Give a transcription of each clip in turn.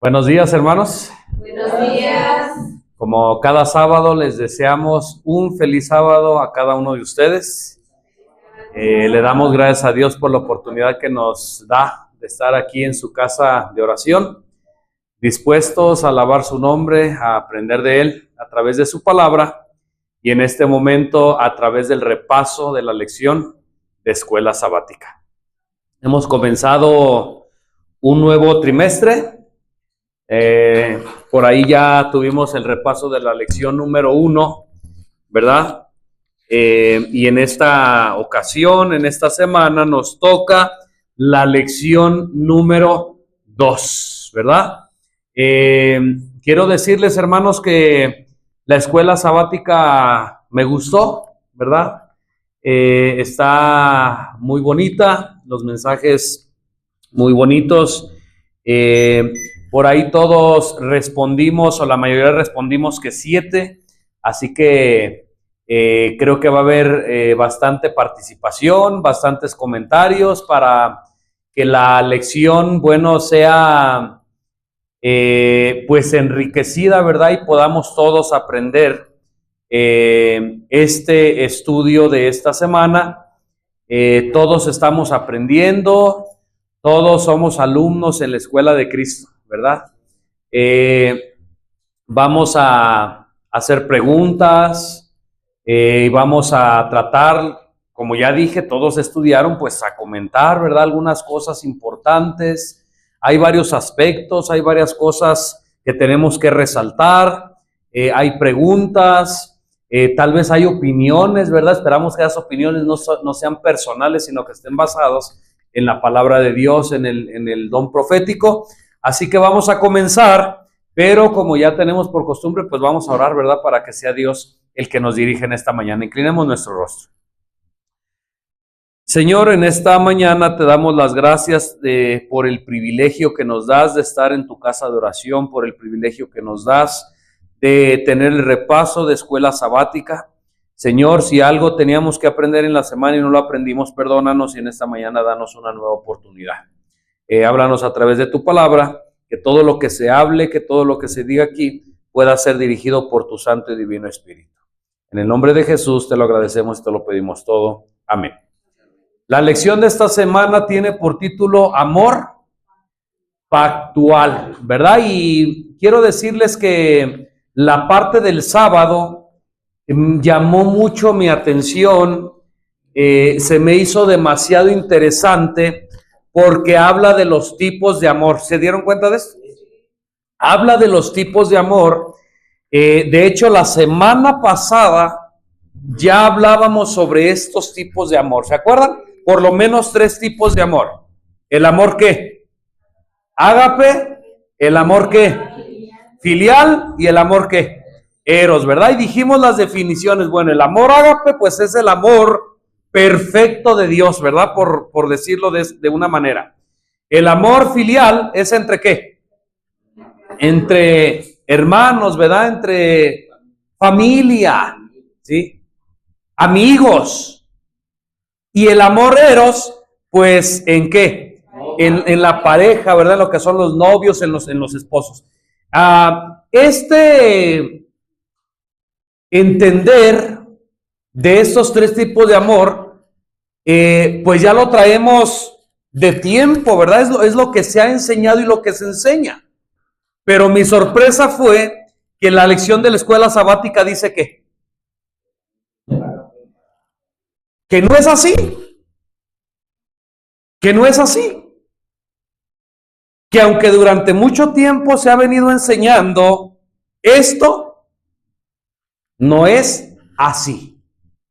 Buenos días, hermanos. Buenos días. Como cada sábado, les deseamos un feliz sábado a cada uno de ustedes. Le damos gracias a Dios por la oportunidad que nos da de estar aquí en su casa de oración, dispuestos a alabar su nombre, a aprender de Él a través de su palabra y en este momento a través del repaso de la lección de escuela sabática. Hemos comenzado un nuevo trimestre. Por ahí ya tuvimos el repaso de la lección número 1, ¿verdad? Y en esta ocasión, en esta semana, nos toca la lección número 2, ¿verdad? Quiero decirles, hermanos, que la escuela sabática me gustó, ¿verdad? Está muy bonita, los mensajes muy bonitos. Por ahí todos respondimos, o la mayoría respondimos que 7, así que creo que va a haber bastante participación, bastantes comentarios para que la lección, bueno, sea pues enriquecida, ¿verdad? Y podamos todos aprender este estudio de esta semana. Todos estamos aprendiendo, todos somos alumnos en la escuela de Cristo, ¿verdad? Vamos a hacer preguntas y vamos a tratar, como ya dije, todos estudiaron, pues a comentar, ¿verdad? Algunas cosas importantes. Hay varios aspectos, hay varias cosas que tenemos que resaltar, hay preguntas, tal vez hay opiniones, ¿verdad? Esperamos que esas opiniones no sean personales, sino que estén basadas en la palabra de Dios, en el don profético. Así que vamos a comenzar, pero como ya tenemos por costumbre, pues vamos a orar, ¿verdad? Para que sea Dios el que nos dirija en esta mañana. Inclinemos nuestro rostro. Señor, en esta mañana te damos las gracias por el privilegio que nos das de estar en tu casa de oración, por el privilegio que nos das de tener el repaso de escuela sabática. Señor, si algo teníamos que aprender en la semana y no lo aprendimos, perdónanos y en esta mañana danos una nueva oportunidad. Háblanos a través de tu palabra, que todo lo que se hable, que todo lo que se diga aquí pueda ser dirigido por tu santo y divino Espíritu. En el nombre de Jesús te lo agradecemos y te lo pedimos todo. Amén. La lección de esta semana tiene por título Amor Pactual, ¿verdad? Y quiero decirles que la parte del sábado llamó mucho mi atención, se me hizo demasiado interesante porque habla de los tipos de amor. ¿Se dieron cuenta de esto? Habla de los tipos de amor. De hecho, la semana pasada ya hablábamos sobre estos tipos de amor. ¿Se acuerdan? Por lo menos 3 tipos de amor. ¿El amor qué? Ágape. ¿El amor qué? Filial. ¿Y el amor qué? Eros, ¿verdad? Y dijimos las definiciones. Bueno, el amor ágape, pues es el amor perfecto de Dios, ¿verdad? Por decirlo de una manera. El amor filial es entre ¿qué? Entre hermanos, ¿verdad? Entre familia, ¿sí? Amigos. Y el amor eros, pues, ¿en qué? En la pareja, ¿verdad? En lo que son los novios, en los esposos. Entender de estos 3 tipos de amor, pues ya lo traemos de tiempo, ¿verdad? Es lo que se ha enseñado y lo que se enseña. Pero mi sorpresa fue que la lección de la escuela sabática dice que no es así. Que no es así. Que aunque durante mucho tiempo se ha venido enseñando esto, no es así.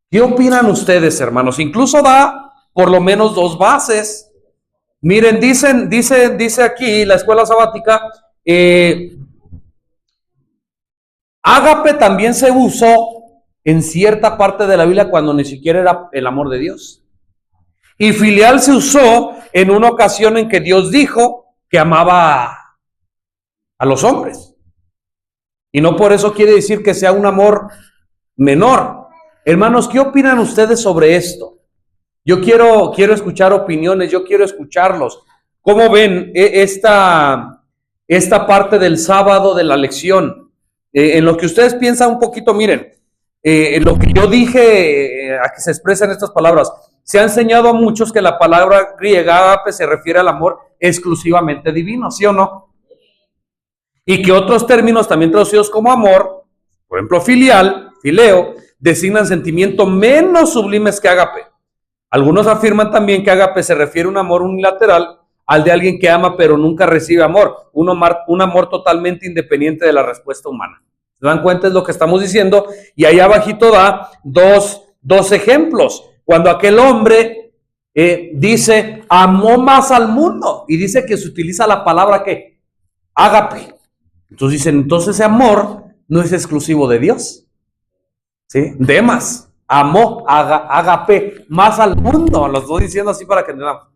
¿Qué opinan ustedes, hermanos? Incluso da por lo menos 2 bases. Miren, dice aquí la escuela sabática, ágape también se usó en cierta parte de la Biblia cuando ni siquiera era el amor de Dios. Y filial se usó en una ocasión en que Dios dijo que amaba a los hombres. Y no por eso quiere decir que sea un amor menor. Hermanos, ¿qué opinan ustedes sobre esto? Yo quiero escuchar opiniones, yo quiero escucharlos. ¿Cómo ven esta esta parte del sábado de la lección. En lo que ustedes piensan un poquito, miren, en lo que yo dije, a que se expresan estas palabras, se ha enseñado a muchos que la palabra griega ágape se refiere al amor exclusivamente divino, ¿sí o no? Y que otros términos también traducidos como amor, por ejemplo filial, fileo, designan sentimientos menos sublimes que ágape. Algunos afirman también que ágape se refiere a un amor unilateral al de alguien que ama pero nunca recibe amor, un amor totalmente independiente de la respuesta humana. ¿Se dan cuenta? Es lo que estamos diciendo. Y ahí abajito da dos ejemplos. Cuando aquel hombre dice, amó más al mundo, y dice que se utiliza la palabra ¿qué? Ágape. Entonces dicen, entonces ese amor no es exclusivo de Dios. ¿Sí? Demas, amó, ágape, más al mundo. Lo estoy diciendo así para que entendamos.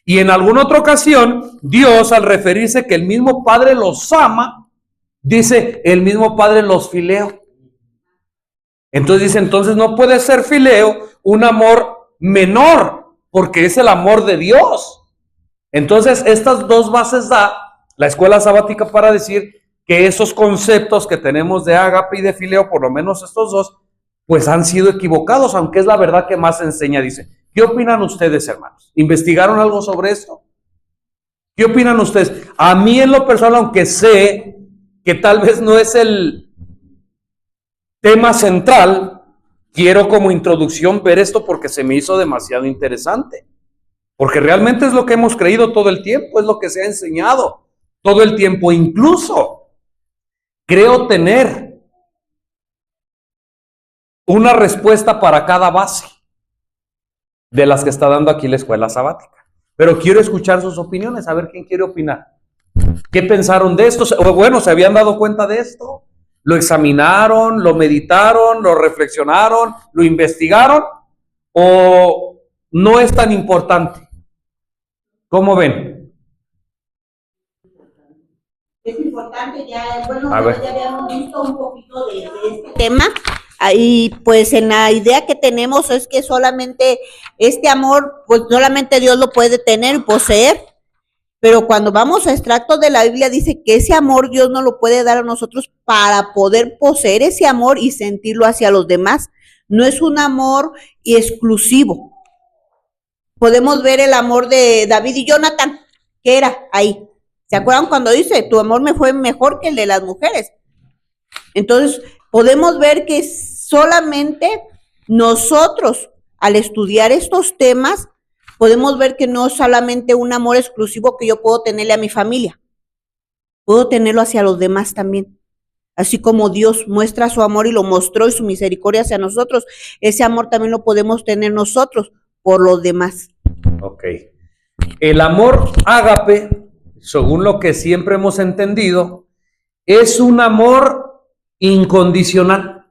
Y en alguna otra ocasión, Dios, al referirse que el mismo Padre los ama, dice, el mismo Padre los fileo. Entonces dice, entonces no puede ser fileo un amor menor, porque es el amor de Dios. Entonces estas dos bases da la escuela sabática para decir que esos conceptos que tenemos de ágape y de fileo, por lo menos estos dos, pues han sido equivocados, aunque es la verdad que más se enseña, dice. ¿Qué opinan ustedes, hermanos? ¿Investigaron algo sobre esto? ¿Qué opinan ustedes? A mí en lo personal, aunque sé que tal vez no es el tema central, quiero como introducción ver esto porque se me hizo demasiado interesante. Porque realmente es lo que hemos creído todo el tiempo, es lo que se ha enseñado todo el tiempo. Incluso creo tener una respuesta para cada base de las que está dando aquí la escuela sabática. Pero quiero escuchar sus opiniones, a ver quién quiere opinar. ¿Qué pensaron de esto? O bueno, ¿se habían dado cuenta de esto? ¿Lo examinaron, lo meditaron, lo reflexionaron, lo investigaron? ¿O no es tan importante? ¿Cómo ven? Es importante, ya, bueno, ya habíamos visto un poquito de este tema. Y pues en la idea que tenemos es que solamente este amor, pues solamente Dios lo puede tener y poseer. Pero cuando vamos a extractos de la Biblia dice que ese amor Dios nos lo puede dar a nosotros para poder poseer ese amor y sentirlo hacia los demás. No es un amor exclusivo. Podemos ver el amor de David y Jonathan, que era ahí. ¿Se acuerdan cuando dice, tu amor me fue mejor que el de las mujeres? Entonces, podemos ver que solamente nosotros, al estudiar estos temas, podemos ver que no es solamente un amor exclusivo que yo puedo tenerle a mi familia, puedo tenerlo hacia los demás también. Así como Dios muestra su amor y lo mostró y su misericordia hacia nosotros, ese amor también lo podemos tener nosotros por los demás. Ok. El amor ágape, según lo que siempre hemos entendido, es un amor incondicional.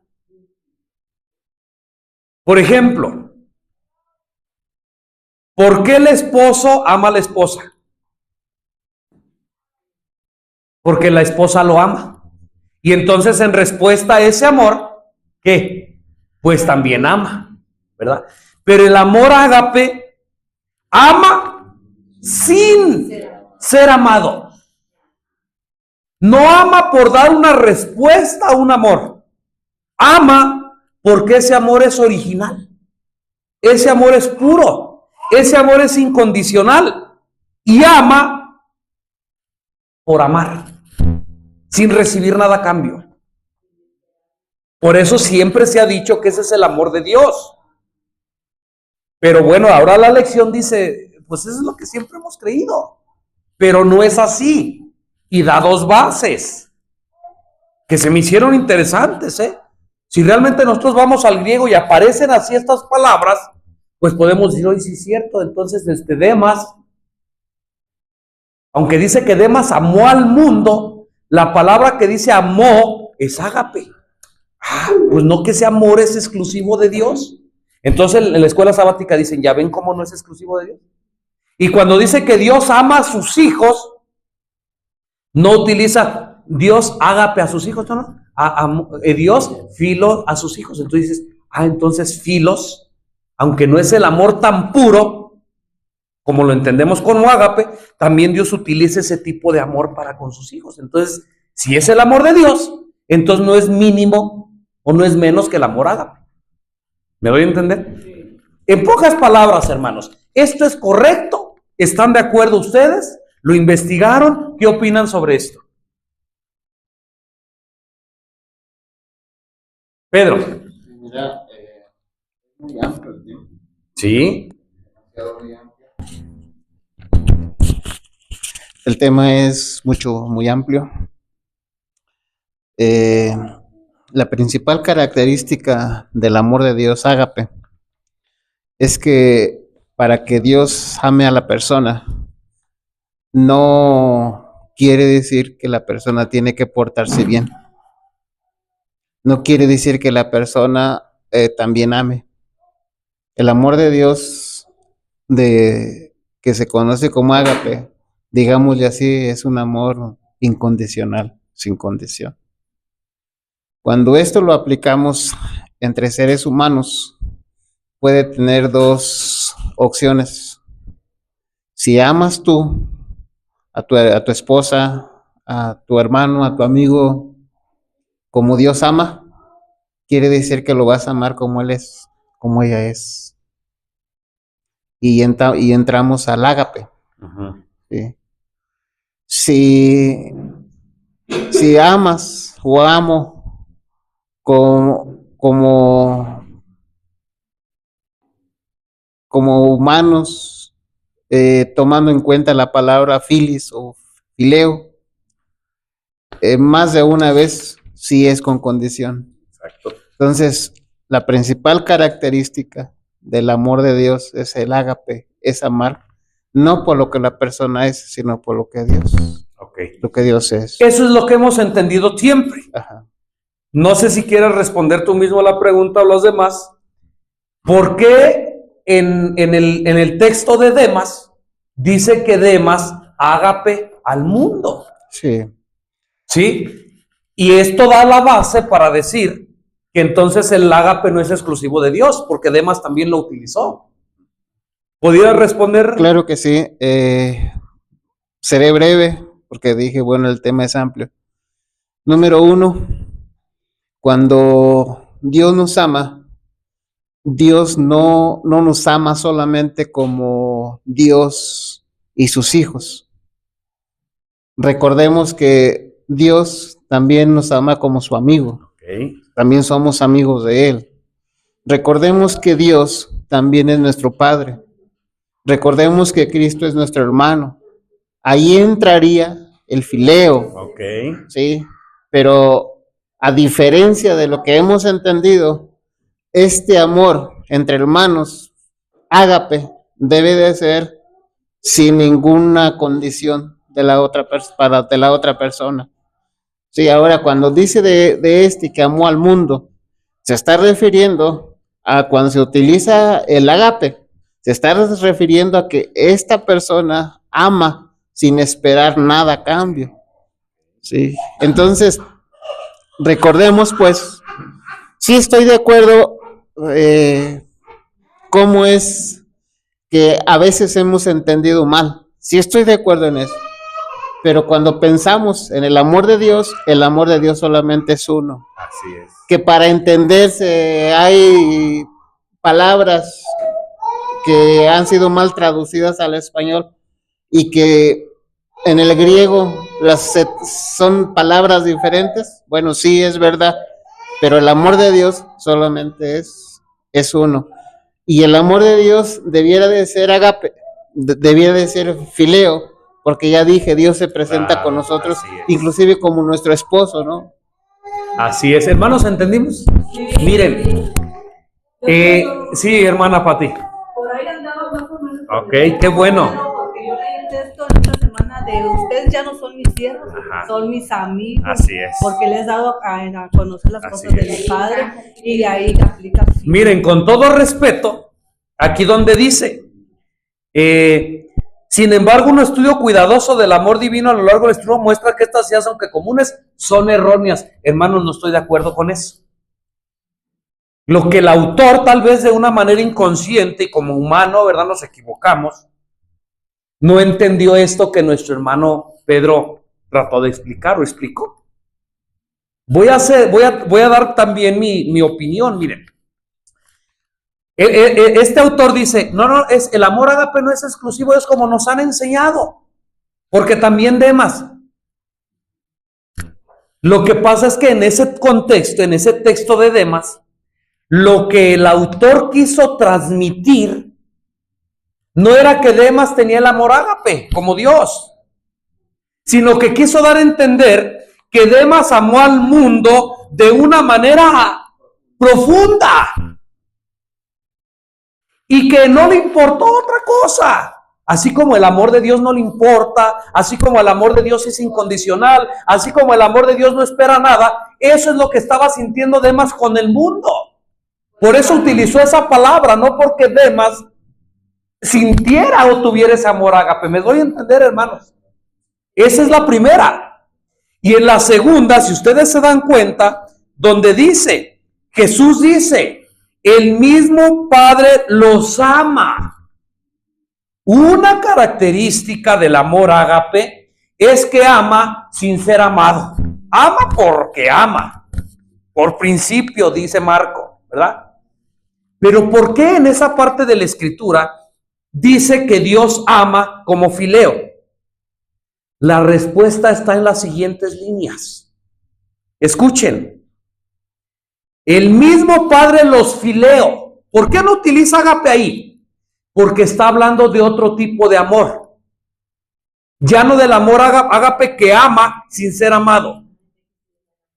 Por ejemplo, ¿por qué el esposo ama a la esposa? Porque la esposa lo ama. Y entonces en respuesta a ese amor, ¿qué? Pues también ama, ¿verdad? Pero el amor ágape ama sin ser amado. No ama por dar una respuesta a un amor. Ama porque ese amor es original. Ese amor es puro. Ese amor es incondicional. Y ama por amar, sin recibir nada a cambio. Por eso siempre se ha dicho que ese es el amor de Dios. Pero bueno, ahora la lección dice, pues eso es lo que siempre hemos creído. Pero no es así. Y da dos bases que se me hicieron interesantes, ¿eh? Si realmente nosotros vamos al griego y aparecen así estas palabras, pues podemos decir, oye, sí es cierto, entonces Demas, aunque dice que Demas amó al mundo, la palabra que dice amó es ágape. Pues no, que ese amor es exclusivo de Dios. Entonces en la escuela sabática dicen, ¿ya ven cómo no es exclusivo de Dios? Y cuando dice que Dios ama a sus hijos, no utiliza Dios ágape a sus hijos, no. Dios filo a sus hijos. Entonces dices, entonces filos, aunque no es el amor tan puro como lo entendemos como ágape, también Dios utiliza ese tipo de amor para con sus hijos. Entonces, si es el amor de Dios, entonces no es mínimo o no es menos que el amor ágape. ¿Me doy a entender? Sí. En pocas palabras, hermanos, ¿esto es correcto? ¿Están de acuerdo ustedes? ¿Lo investigaron? ¿Qué opinan sobre esto? Pedro. Mira, muy amplio el tema. Sí. El tema es muy amplio. La principal característica del amor de Dios, ágape, es que para que Dios ame a la persona, no quiere decir que la persona tiene que portarse bien. No quiere decir que la persona también ame. El amor de Dios, que se conoce como ágape, digámosle así, es un amor incondicional, sin condición. Cuando esto lo aplicamos entre seres humanos, puede tener dos opciones. Si amas tú a tu esposa, a tu hermano, a tu amigo, como Dios ama, quiere decir que lo vas a amar como Él es, como ella es. Y entramos al ágape. Uh-huh. ¿Sí? Si amas o amo como humanos, tomando en cuenta la palabra filis o fileo, más de una vez sí es con condición. Exacto. Entonces, la principal característica del amor de Dios es el ágape, es amar, no por lo que la persona es, sino por lo que Dios, lo que Dios es. Eso es lo que hemos entendido siempre. Ajá. No sé si quieres responder tú mismo a la pregunta o los demás. ¿Por qué en el texto de Demas dice que Demas ágape al mundo? Sí. ¿Sí? Y esto da la base para decir que entonces el ágape no es exclusivo de Dios, porque Demas también lo utilizó. ¿Podría responder? Claro que sí. Seré breve, porque dije, bueno, el tema es amplio. Número 1, cuando Dios nos ama, Dios no nos ama solamente como Dios y sus hijos. Recordemos que Dios también nos ama como su amigo. Okay. También somos amigos de Él. Recordemos que Dios también es nuestro Padre. Recordemos que Cristo es nuestro hermano. Ahí entraría el fileo. Okay. Sí, pero a diferencia de lo que hemos entendido, este amor entre hermanos, ágape, debe de ser sin ninguna condición de la otra persona. Sí, ahora cuando dice de este que amó al mundo, se está refiriendo a cuando se utiliza el ágape, se está refiriendo a que esta persona ama sin esperar nada a cambio. Sí, entonces recordemos pues, sí estoy de acuerdo cómo es que a veces hemos entendido mal, sí estoy de acuerdo en eso, pero cuando pensamos en el amor de Dios solamente es uno. Así es. Que para entenderse hay palabras que han sido mal traducidas al español y que en el griego son palabras diferentes. Bueno, sí es verdad, pero el amor de Dios solamente es uno. Y el amor de Dios debiera de ser ágape, debiera de ser fileo, porque ya dije, Dios se presenta con nosotros, inclusive como nuestro esposo, ¿no? Así es, hermanos, ¿entendimos? Sí. Miren, sí, hermana Pati. Por ahí andaba más o menos. Ok, qué bueno. Porque yo leí el texto en esta semana de ustedes ya no son mis siervos, son mis amigos. Así es. Porque les he dado a conocer las cosas de mi Padre y de ahí aplica. Miren, con todo respeto, aquí donde dice, sin embargo, un estudio cuidadoso del amor divino a lo largo del estudio muestra que estas ideas, aunque comunes, son erróneas. Hermanos, no estoy de acuerdo con eso. Lo que el autor, tal vez de una manera inconsciente y como humano, ¿verdad? Nos equivocamos. no entendió esto que nuestro hermano Pedro trató de explicar o explicó. Voy a dar también mi opinión, miren. Este autor dice, no, el amor ágape no es exclusivo, es como nos han enseñado, porque también Demas. Lo que pasa es que en ese contexto, en ese texto de Demas, lo que el autor quiso transmitir no era que Demas tenía el amor ágape como Dios, sino que quiso dar a entender que Demas amó al mundo de una manera profunda y que no le importó otra cosa. Así como el amor de Dios no le importa, así como el amor de Dios es incondicional, así como el amor de Dios no espera nada, eso es lo que estaba sintiendo Demas con el mundo. Por eso utilizó esa palabra, no porque Demas sintiera o tuviera ese amor ágape. ¿Me doy a entender, hermanos? Esa es la primera. Y en la segunda, si ustedes se dan cuenta, donde dice, Jesús dice, el mismo Padre los ama. Una característica del amor ágape es que ama sin ser amado. Ama porque ama. Por principio, dice Marco, ¿verdad? Pero ¿por qué en esa parte de la Escritura dice que Dios ama como fileo? La respuesta está en las siguientes líneas. Escuchen. El mismo Padre los fileo. ¿Por qué no utiliza ágape ahí? Porque está hablando de otro tipo de amor. Ya no del amor ágape que ama sin ser amado.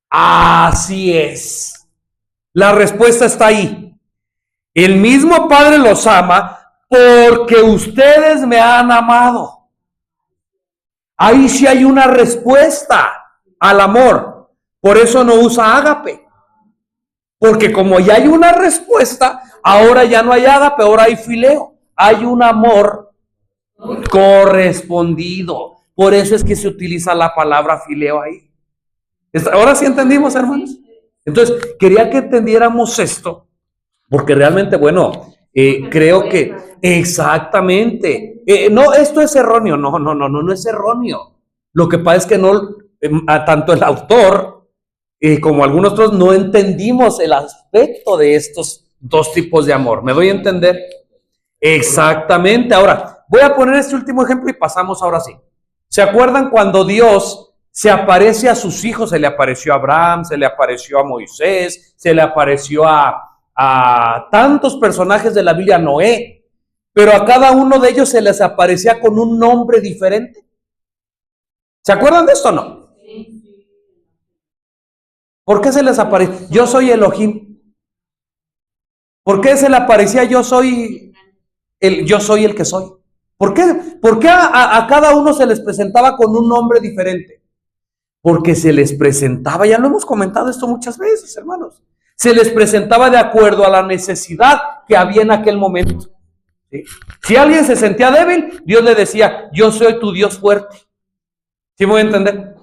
Así es. La respuesta está ahí. El mismo Padre los ama porque ustedes me han amado. Ahí sí hay una respuesta al amor. Por eso no usa ágape. Porque como ya hay una respuesta, ahora ya no hay ágape, ahora hay fileo. Hay un amor correspondido. Por eso es que se utiliza la palabra fileo ahí. Ahora sí entendimos, hermanos. Entonces, quería que entendiéramos esto, porque realmente, bueno, creo que exactamente. No, esto es erróneo. No es erróneo. Lo que pasa es que no, tanto el autor como algunos otros no entendimos el aspecto de estos dos tipos de amor. ¿Me doy a entender? Exactamente. Ahora, voy a poner este último ejemplo y pasamos ahora sí. ¿Se acuerdan cuando Dios se aparece a sus hijos? Se le apareció a Abraham, se le apareció a Moisés, se le apareció a tantos personajes de la Biblia, Noé, pero a cada uno de ellos se les aparecía con un nombre diferente. ¿Se acuerdan de esto o no? ¿Por qué se les aparecía? Yo soy Elohim. ¿Por qué se le aparecía yo soy el que soy? ¿Por qué? ¿Por qué a cada uno se les presentaba con un nombre diferente? Porque se les presentaba, ya lo hemos comentado esto muchas veces, hermanos, se les presentaba de acuerdo a la necesidad que había en aquel momento. ¿Sí? Si alguien se sentía débil, Dios le decía, yo soy tu Dios fuerte. ¿Sí me voy a entender?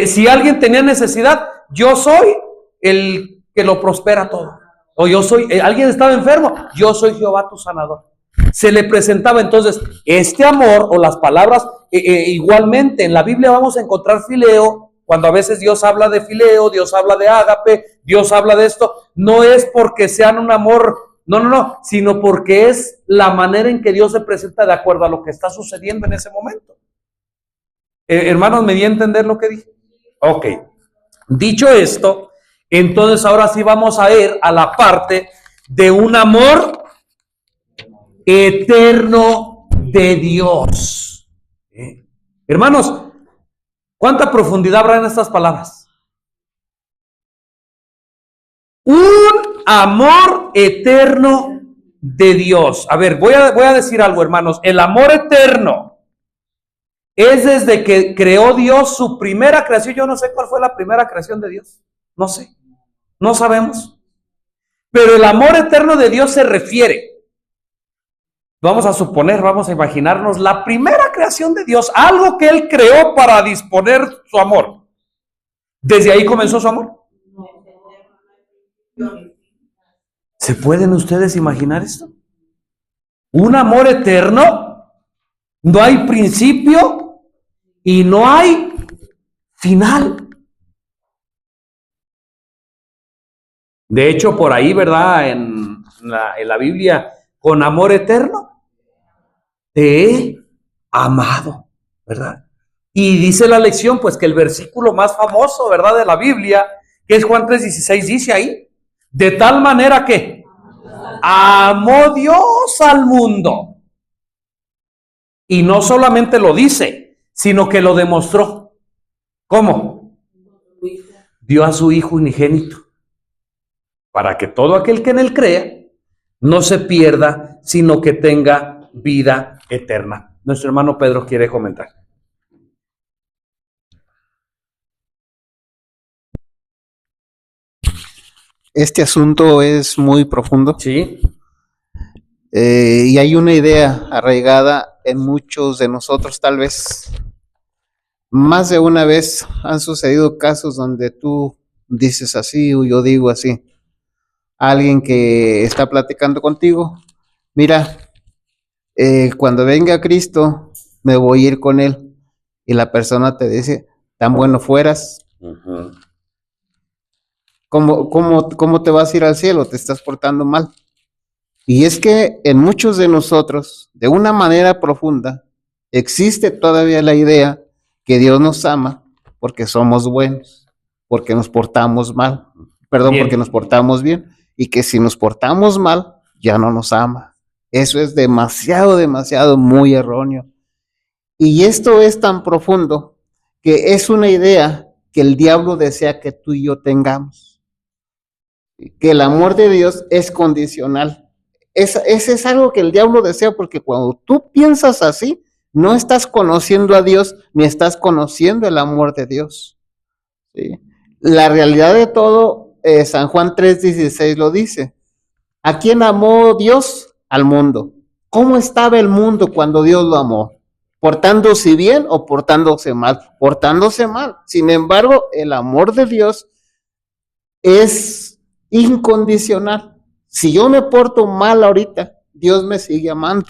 Si alguien tenía necesidad, yo soy el que lo prospera todo. O yo soy, alguien estaba enfermo, yo soy Jehová tu sanador. Se le presentaba entonces este amor o las palabras, igualmente en la Biblia vamos a encontrar fileo, cuando a veces Dios habla de fileo, Dios habla de ágape, Dios habla de esto, no es porque sean un amor, no, sino porque es la manera en que Dios se presenta de acuerdo a lo que está sucediendo en ese momento. Hermanos, ¿me di a entender lo que dije? Ok. Dicho esto, entonces ahora sí vamos a ir a la parte de un amor eterno de Dios. Hermanos, ¿cuánta profundidad habrá en estas palabras? Un amor eterno de Dios. A ver, voy a decir algo, hermanos. El amor eterno es desde que creó Dios su primera creación. Yo no sé cuál fue la primera creación de Dios. No sé. No sabemos. Pero el amor eterno de Dios se refiere. Vamos a suponer, vamos a imaginarnos la primera creación de Dios. Algo que Él creó para disponer su amor. ¿Desde ahí comenzó su amor? ¿Se pueden ustedes imaginar esto? Un amor eterno. No hay principio y no hay final. De hecho, por ahí, ¿verdad? En la Biblia, con amor eterno, te he amado, ¿verdad? Y dice la lección, pues que el versículo más famoso, ¿verdad? De la Biblia, que es Juan 3:16, dice ahí, de tal manera que amó Dios al mundo. Y no solamente lo dice, sino que lo demostró. ¿Cómo? Dio a su Hijo unigénito, para que todo aquel que en él crea no se pierda, sino que tenga vida eterna. Nuestro hermano Pedro quiere comentar. Este asunto es muy profundo. Sí. Y hay una idea arraigada en muchos de nosotros, tal vez. Más de una vez han sucedido casos donde tú dices así o yo digo así. Alguien que está platicando contigo, mira, cuando venga Cristo, me voy a ir con Él. Y la persona te dice, tan bueno fueras. Uh-huh. ¿Cómo te vas a ir al cielo? Te estás portando mal. Y es que en muchos de nosotros, de una manera profunda, existe todavía la idea que Dios nos ama porque somos buenos, porque nos portamos mal, porque nos portamos bien, y que si nos portamos mal, ya no nos ama. Eso es demasiado, muy erróneo. Y esto es tan profundo que es una idea que el diablo desea que tú y yo tengamos. Que el amor de Dios es condicional. Ese es algo que el diablo desea, porque cuando tú piensas así, no estás conociendo a Dios, ni estás conociendo el amor de Dios. ¿Sí? La realidad de todo, San Juan 3:16 lo dice. ¿A quién amó Dios? Al mundo. ¿Cómo estaba el mundo cuando Dios lo amó? ¿Portándose bien o portándose mal? Portándose mal. Sin embargo, el amor de Dios es incondicional. Si yo me porto mal ahorita, Dios me sigue amando.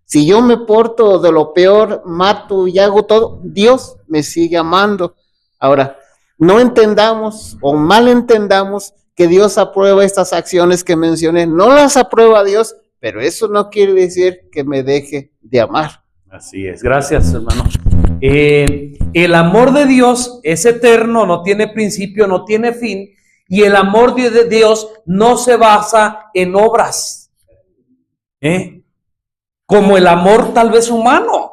Si yo me porto de lo peor, mato y hago todo, Dios me sigue amando. Ahora, no entendamos o malentendamos que Dios aprueba estas acciones que mencioné. No las aprueba Dios, pero eso no quiere decir que me deje de amar. Así es. Gracias, hermano. El amor de Dios es eterno, no tiene principio, no tiene fin. Y el amor de Dios no se basa en obras, como el amor tal vez humano.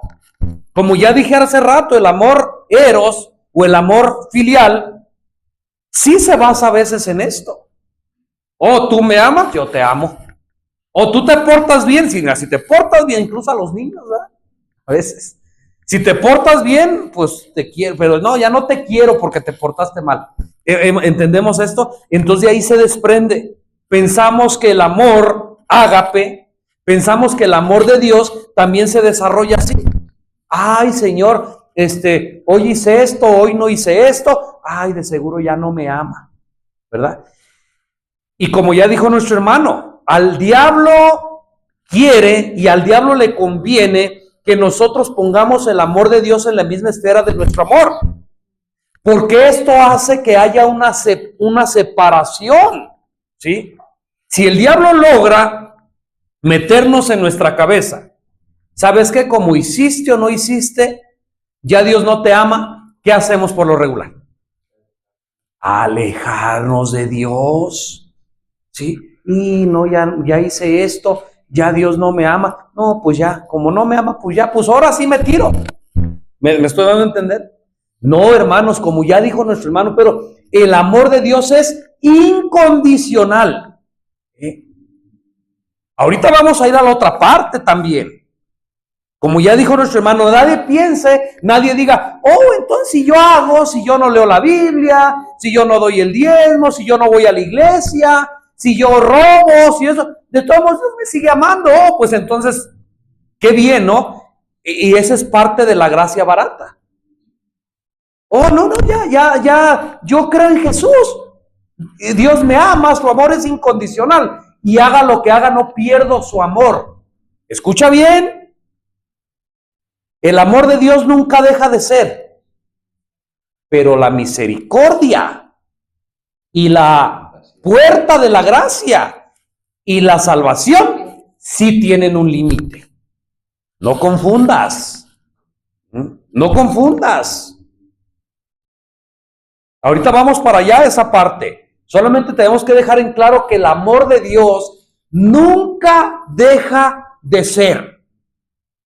Como ya dije hace rato, el amor eros o el amor filial sí se basa a veces en esto. O tú me amas, yo te amo. O tú te portas bien, si te portas bien, incluso a los niños, ¿verdad? A veces. Si te portas bien, pues te quiero, pero no, ya no te quiero porque te portaste mal. ¿Entendemos esto? Entonces de ahí se desprende. Pensamos que el amor ágape, pensamos que el amor de Dios también se desarrolla así. Ay, Señor, hoy hice esto, hoy no hice esto. Ay, de seguro ya no me ama, ¿verdad? Y como ya dijo nuestro hermano, al diablo quiere y al diablo le conviene que nosotros pongamos el amor de Dios en la misma esfera de nuestro amor. Porque esto hace que haya una separación, ¿sí? Si el diablo logra meternos en nuestra cabeza, ¿sabes qué? Como hiciste o no hiciste, ya Dios no te ama, ¿qué hacemos por lo regular? Alejarnos de Dios, ¿sí? Y no, ya hice esto, ya Dios no me ama. No, pues ya, como no me ama, pues ya, pues ahora sí me tiro. ¿Me estoy dando a entender? No, hermanos, como ya dijo nuestro hermano, pero el amor de Dios es incondicional. Ahorita vamos a ir a la otra parte también. Como ya dijo nuestro hermano, nadie piense, nadie diga, oh, entonces si yo hago, si yo no leo la Biblia, si yo no doy el diezmo, si yo no voy a la iglesia, si yo robo, si eso, de todos modos Dios me sigue amando. Oh, pues entonces, qué bien, ¿no? Y esa es parte de la gracia barata. Oh, no, ya, yo creo en Jesús. Dios me ama, su amor es incondicional. Y haga lo que haga, no pierdo su amor. Escucha bien. El amor de Dios nunca deja de ser, pero la misericordia y la puerta de la gracia y la salvación sí tienen un límite. No confundas. No confundas. Ahorita vamos para allá, esa parte. Solamente tenemos que dejar en claro que el amor de Dios nunca deja de ser.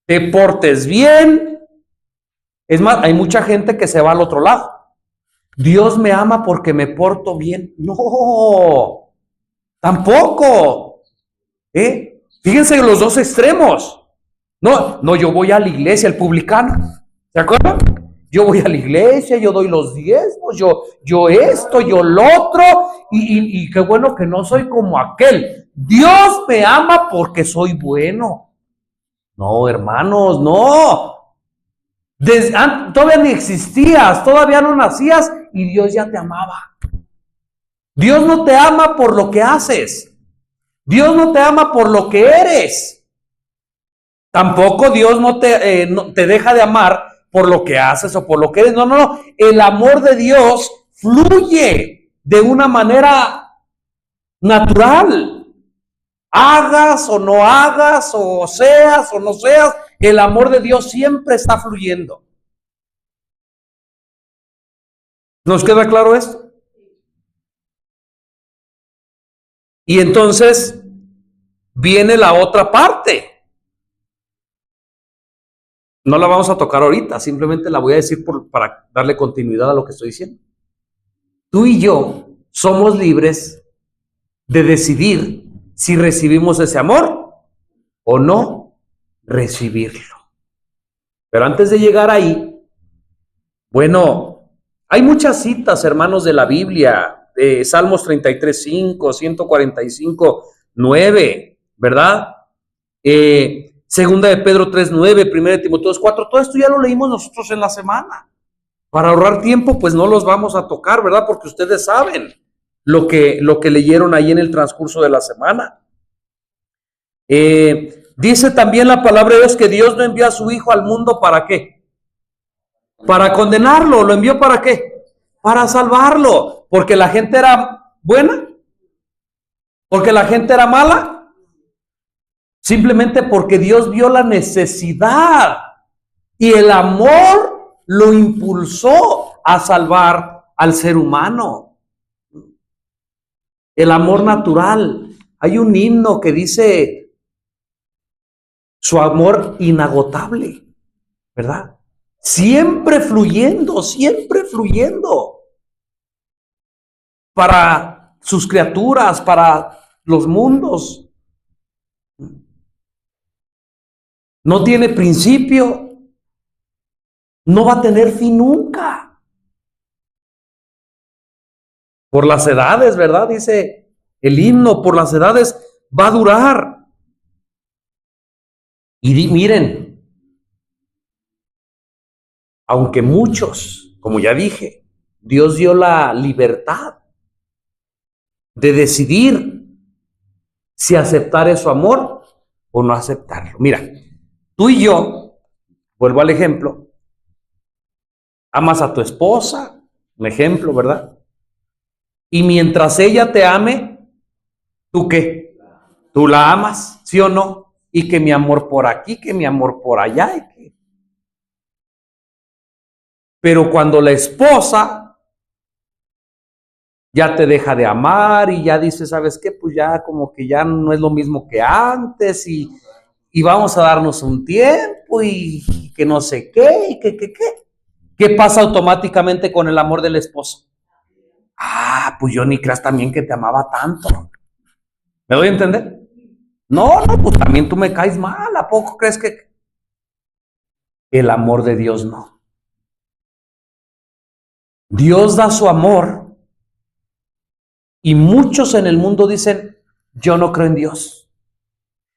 Te portes bien. Es más, hay mucha gente que se va al otro lado. Dios me ama porque me porto bien. No, tampoco. Fíjense en los dos extremos. No, yo voy a la iglesia, el publicano. ¿Se acuerdan? Yo voy a la iglesia, yo doy los diezmos, yo esto, yo lo otro, y qué bueno que no soy como aquel. Dios me ama porque soy bueno. No, hermanos, no. Todavía ni existías, todavía no nacías y Dios ya te amaba. Dios no te ama por lo que haces. Dios no te ama por lo que eres. Tampoco Dios no te deja de amar por lo que haces o por lo que eres. No. El amor de Dios fluye de una manera natural. Hagas o no hagas, o seas o no seas, el amor de Dios siempre está fluyendo. ¿Nos queda claro esto? Y entonces viene la otra parte. No la vamos a tocar ahorita, simplemente la voy a decir para darle continuidad a lo que estoy diciendo. Tú y yo somos libres de decidir si recibimos ese amor o no recibirlo. Pero antes de llegar ahí, bueno, hay muchas citas, hermanos, de la Biblia, de Salmos 33:5, 145:9, ¿verdad? Segunda de Pedro 3:9, Primera de Timoteo 4, todo esto ya lo leímos nosotros en la semana. Para ahorrar tiempo, pues no los vamos a tocar, ¿verdad? Porque ustedes saben lo que leyeron ahí en el transcurso de la semana. Dice también la palabra de Dios que Dios no envió a su Hijo al mundo, ¿para qué? Para condenarlo. ¿Lo envió para qué? Para salvarlo. ¿Porque la gente era buena? ¿Porque la gente era mala? Simplemente porque Dios vio la necesidad y el amor lo impulsó a salvar al ser humano. El amor natural. Hay un himno que dice su amor inagotable, ¿verdad? Siempre fluyendo para sus criaturas, para los mundos. No tiene principio, no va a tener fin nunca. Por las edades, ¿verdad? Dice el himno, por las edades va a durar. Y miren, aunque muchos, como ya dije, Dios dio la libertad de decidir si aceptar su amor o no aceptarlo. Mira, tú y yo, vuelvo al ejemplo, amas a tu esposa, un ejemplo, ¿verdad? Y mientras ella te ame, ¿tú qué? ¿Tú la amas, sí o no? Y que mi amor por aquí, que mi amor por allá. Pero cuando la esposa ya te deja de amar y ya dice, ¿sabes qué? Pues ya como que ya no es lo mismo que antes y vamos a darnos un tiempo y que no sé qué y que. ¿Qué pasa automáticamente con el amor del esposo? Ah, pues yo ni creas también que te amaba tanto. ¿Me doy a entender? No, pues también tú me caes mal. ¿A poco crees que el amor de Dios no? Dios da su amor y muchos en el mundo dicen, yo no creo en Dios.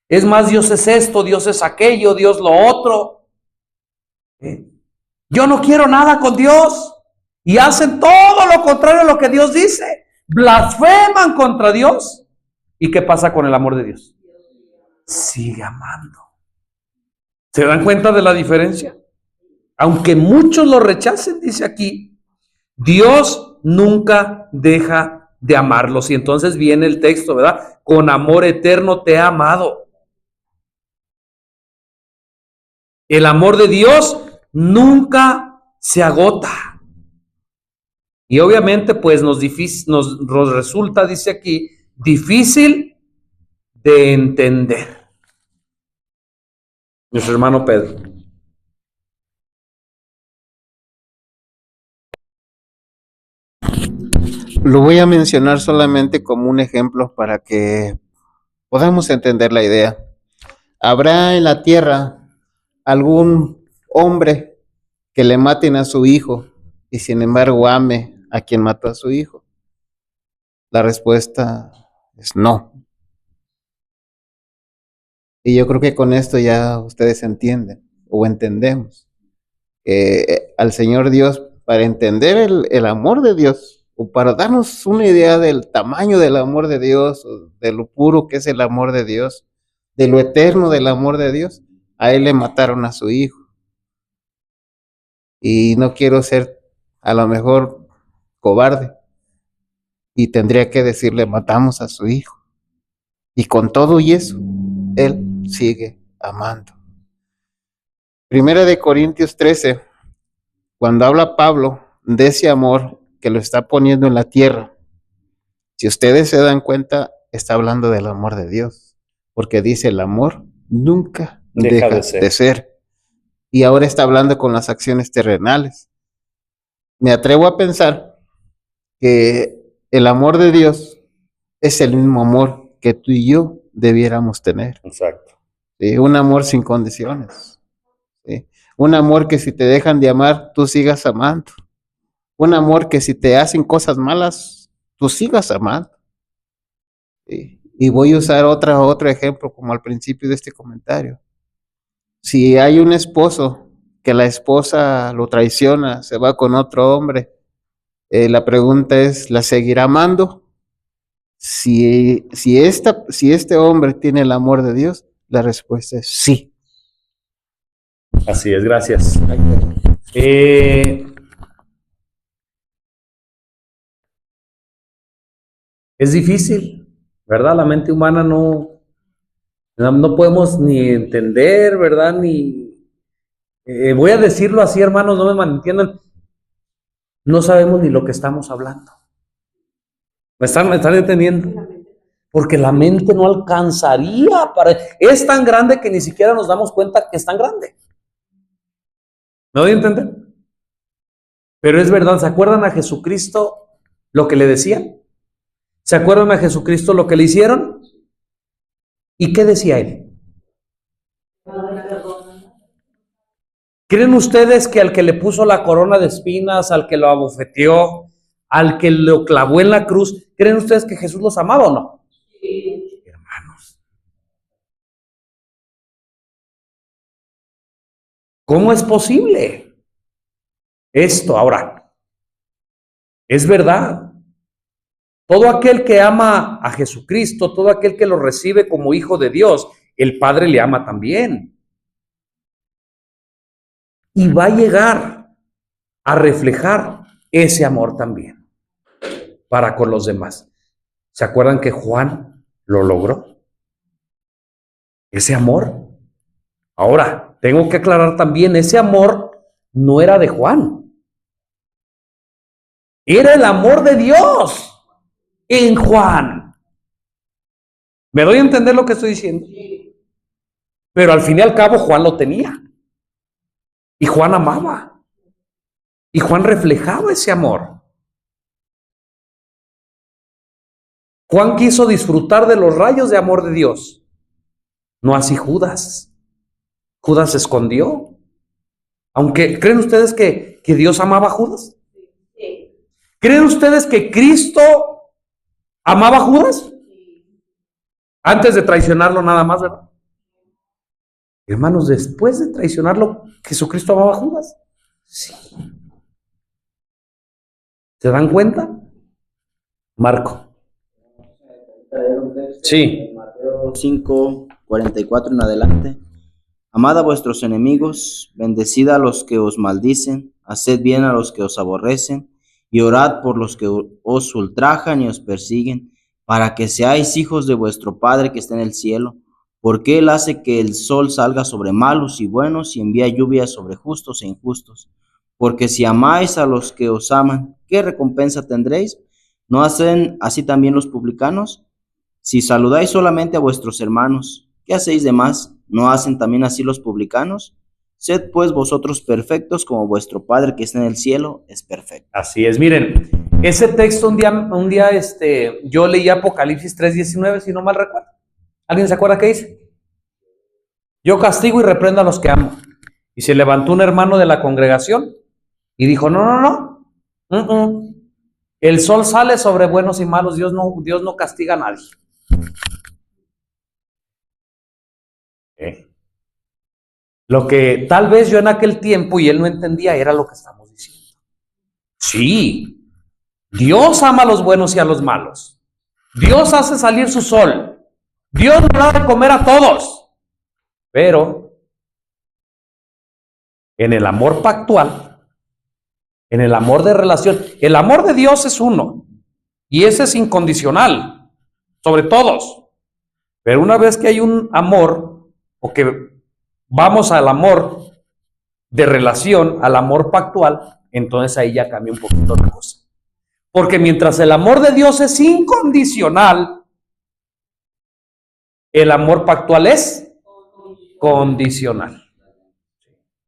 Es más, Dios es esto, Dios es aquello, Dios lo otro. Yo no quiero nada con Dios. Y hacen todo lo contrario a lo que Dios dice. Blasfeman contra Dios. ¿Y qué pasa con el amor de Dios? Sigue amando. ¿Se dan cuenta de la diferencia? Aunque muchos lo rechacen, dice aquí, Dios nunca deja de amarlos. Y entonces viene el texto, ¿verdad? Con amor eterno te ha amado. El amor de Dios nunca se agota. Y obviamente pues nos resulta, dice aquí, difícil de entender. Nuestro hermano Pedro. Lo voy a mencionar solamente como un ejemplo para que podamos entender la idea. ¿Habrá en la tierra algún hombre que le maten a su hijo y sin embargo ame a quien mató a su hijo? La respuesta es no. Y yo creo que con esto ya ustedes entienden o entendemos al Señor Dios, para entender el amor de Dios, o para darnos una idea del tamaño del amor de Dios, o de lo puro que es el amor de Dios, de lo eterno del amor de Dios, a Él le mataron a su hijo. Y no quiero ser a lo mejor cobarde, y tendría que decirle, matamos a su hijo. Y con todo y eso, Él sigue amando. Primera de Corintios 13, cuando habla Pablo de ese amor que lo está poniendo en la tierra, si ustedes se dan cuenta, está hablando del amor de Dios, porque dice el amor nunca deja de ser. Y ahora está hablando con las acciones terrenales. Me atrevo a pensar que el amor de Dios es el mismo amor que tú y yo debiéramos tener. Exacto. ¿Sí? Un amor sin condiciones. ¿Sí? Un amor que si te dejan de amar, tú sigas amando. Un amor que si te hacen cosas malas, tú sigas amando. ¿Sí? Y voy a usar otro ejemplo como al principio de este comentario. Si hay un esposo que la esposa lo traiciona, se va con otro hombre, la pregunta es, ¿la seguirá amando? Si este hombre tiene el amor de Dios, la respuesta es sí. Así es, gracias. Es difícil, ¿verdad? La mente humana no podemos ni entender, ¿verdad? Voy a decirlo así, hermanos, no me malentiendan. No sabemos ni lo que estamos hablando. ¿Me están entendiendo? Porque la mente no alcanzaría es tan grande que ni siquiera nos damos cuenta que es tan grande. ¿Me doy a entender? Pero es verdad, ¿se acuerdan a Jesucristo lo que le decían? ¿Se acuerdan a Jesucristo lo que le hicieron? ¿Y qué decía él? ¿Creen ustedes que al que le puso la corona de espinas, al que lo abofeteó, al que lo clavó en la cruz, creen ustedes que Jesús los amaba o no? Sí. Hermanos, ¿cómo es posible esto? Ahora, es verdad. Todo aquel que ama a Jesucristo, todo aquel que lo recibe como hijo de Dios, el Padre le ama también. Y va a llegar a reflejar ese amor también para con los demás. ¿Se acuerdan que Juan lo logró? Ese amor. Ahora, tengo que aclarar también, ese amor no era de Juan. Era el amor de Dios en Juan. ¿Me doy a entender lo que estoy diciendo? Pero al fin y al cabo Juan lo tenía. Y Juan amaba. Y Juan reflejaba ese amor. Juan quiso disfrutar de los rayos de amor de Dios. No así Judas. Judas se escondió. Aunque, ¿creen ustedes que Dios amaba a Judas? ¿Creen ustedes que Cristo amaba a Judas? Antes de traicionarlo nada más, ¿verdad? Hermanos, después de traicionarlo, ¿Jesucristo amaba a Judas? Sí. ¿Se dan cuenta? Marco. Sí. Mateo 5, 44 en adelante. Amad a vuestros enemigos, bendecid a los que os maldicen, haced bien a los que os aborrecen, y orad por los que os ultrajan y os persiguen, para que seáis hijos de vuestro Padre que está en el cielo, porque Él hace que el sol salga sobre malos y buenos, y envía lluvia sobre justos e injustos. Porque si amáis a los que os aman, ¿qué recompensa tendréis? ¿No hacen así también los publicanos? Si saludáis solamente a vuestros hermanos, ¿qué hacéis de más? ¿No hacen también así los publicanos? Sed pues vosotros perfectos como vuestro Padre que está en el cielo es perfecto. Así es, miren, ese texto un día yo leí Apocalipsis 3:19, si no mal recuerdo. ¿Alguien se acuerda qué dice? Yo castigo y reprendo a los que amo. Y se levantó un hermano de la congregación y dijo, no. El sol sale sobre buenos y malos, Dios no castiga a nadie. Lo que tal vez yo en aquel tiempo y él no entendía era lo que estamos diciendo. Sí, Dios ama a los buenos y a los malos. Dios hace salir su sol. Dios nos da de comer a todos. Pero en el amor pactual, en el amor de relación, el amor de Dios es uno. Y ese es incondicional, sobre todos. Pero una vez que hay un amor, o que vamos al amor de relación, al amor pactual, entonces ahí ya cambia un poquito la cosa. Porque mientras el amor de Dios es incondicional, el amor pactual es condicional.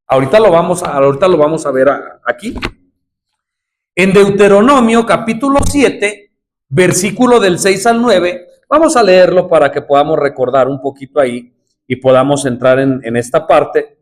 Ahorita lo vamos a ver aquí. En Deuteronomio capítulo 7, versículo del 6 al 9, vamos a leerlo para que podamos recordar un poquito ahí y podamos entrar en esta parte.